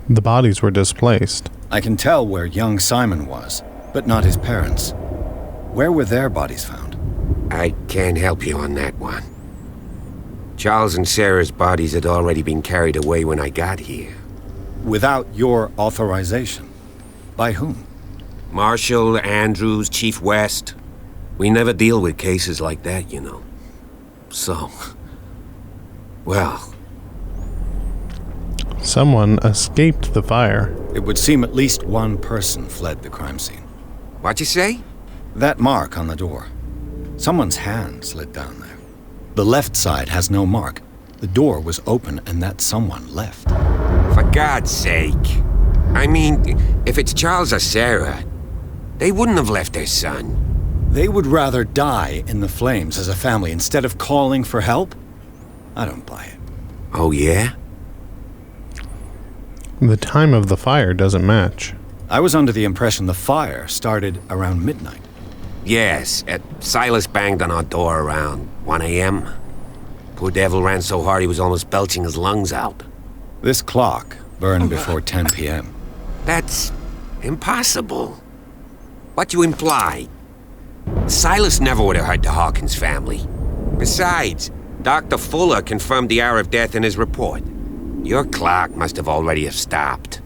The bodies were displaced. I can tell where young Simon was, but not his parents. Where were their bodies found? I can't help you on that one. Charles and Sarah's bodies had already been carried away when I got here. Without your authorization? By whom? Marshall, Andrews, Chief West. We never deal with cases like that, you know. So, well... Someone escaped the fire. It would seem at least one person fled the crime scene. What'd you say? That mark on the door. Someone's hand slid down there. The left side has no mark. The door was open and that someone left. For God's sake. I mean, if it's Charles or Sarah, they wouldn't have left their son. They would rather die in the flames as a family instead of calling for help? I don't buy it. Oh, yeah? The time of the fire doesn't match. I was under the impression the fire started around midnight. Yes, Silas banged on our door around 1 a.m. Poor devil ran so hard he was almost belching his lungs out. This clock burned before 10 p.m. That's impossible. What you imply? Silas never would have hurt the Hawkins family. Besides, Dr. Fuller confirmed the hour of death in his report. Your clock must have already have stopped.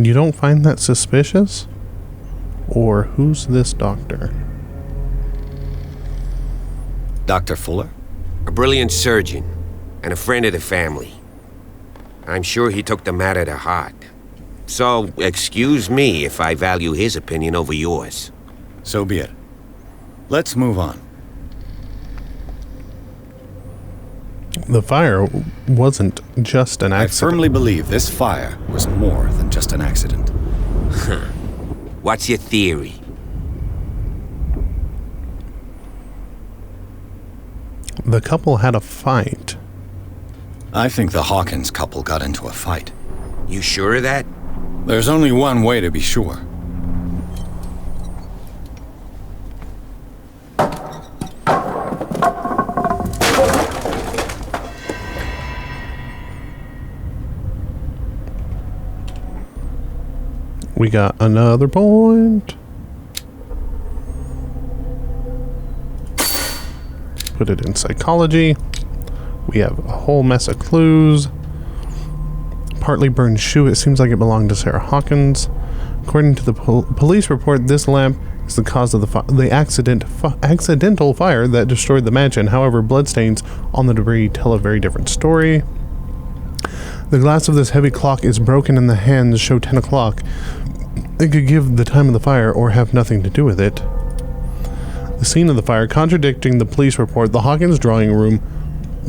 You don't find that suspicious? Or who's this doctor? Dr. Fuller? A brilliant surgeon and a friend of the family. I'm sure he took the matter to heart. So, excuse me if I value his opinion over yours. So be it. Let's move on. The fire wasn't just an accident. I firmly believe this fire was more than just an accident. What's your theory? The couple had a fight. I think the Hawkins couple got into a fight. You sure of that? There's only one way to be sure. We got another point. Put it in psychology. We have a whole mess of clues. Partly burned shoe. It seems like it belonged to Sarah Hawkins. According to the police report, this lamp is the cause of the accidental fire that destroyed the mansion. However, bloodstains on the debris tell a very different story. The glass of this heavy clock is broken and the hands show 10 o'clock. It could give the time of the fire or have nothing to do with it. The scene of the fire, contradicting the police report, the Hawkins drawing room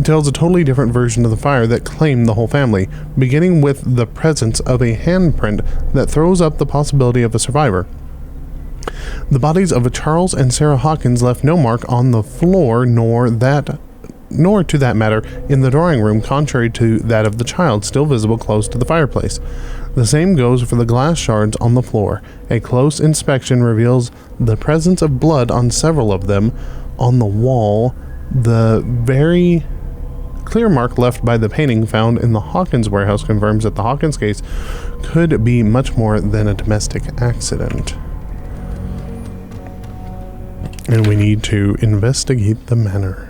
tells a totally different version of the fire that claimed the whole family, beginning with the presence of a handprint that throws up the possibility of a survivor. The bodies of Charles and Sarah Hawkins left no mark on the floor, nor to that matter in the drawing room, contrary to that of the child, still visible close to the fireplace. The same goes for the glass shards on the floor. A close inspection reveals the presence of blood on several of them. On the wall, the very clear mark left by the painting found in the Hawkins warehouse confirms that the Hawkins case could be much more than a domestic accident. And we need to investigate the manor.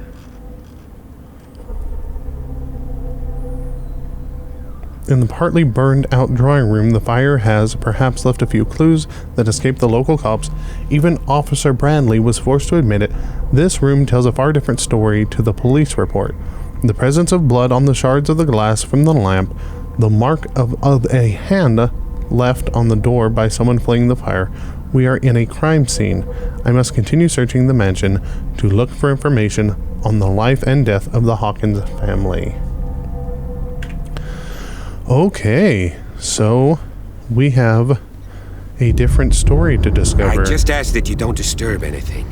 In the partly burned out drawing room, the fire has perhaps left a few clues that escaped the local cops. Even Officer Bradley was forced to admit it. This room tells a far different story to the police report. The presence of blood on the shards of the glass from the lamp, the mark of a hand left on the door by someone fleeing the fire. We are in a crime scene. I must continue searching the mansion to look for information on the life and death of the Hawkins family. Okay, so we have a different story to discover. I just ask that you don't disturb anything.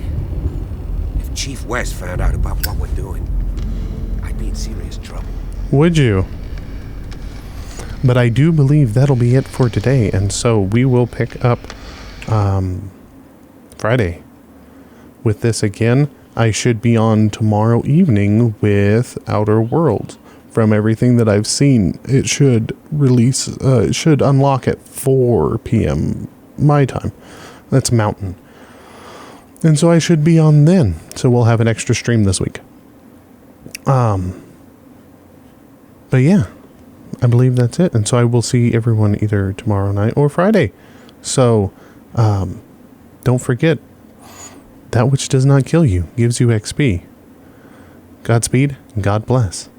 If Chief West found out about what we're doing, I'd be in serious trouble. Would you? But I do believe that'll be it for today, and so we will pick up Friday with this again. I should be on tomorrow evening with Outer Worlds. From everything that I've seen, it should release, it should unlock at 4 p.m. my time. That's Mountain. And so I should be on then. So we'll have an extra stream this week. But yeah, I believe that's it. And so I will see everyone either tomorrow night or Friday. So don't forget, that which does not kill you gives you XP. Godspeed, and God bless.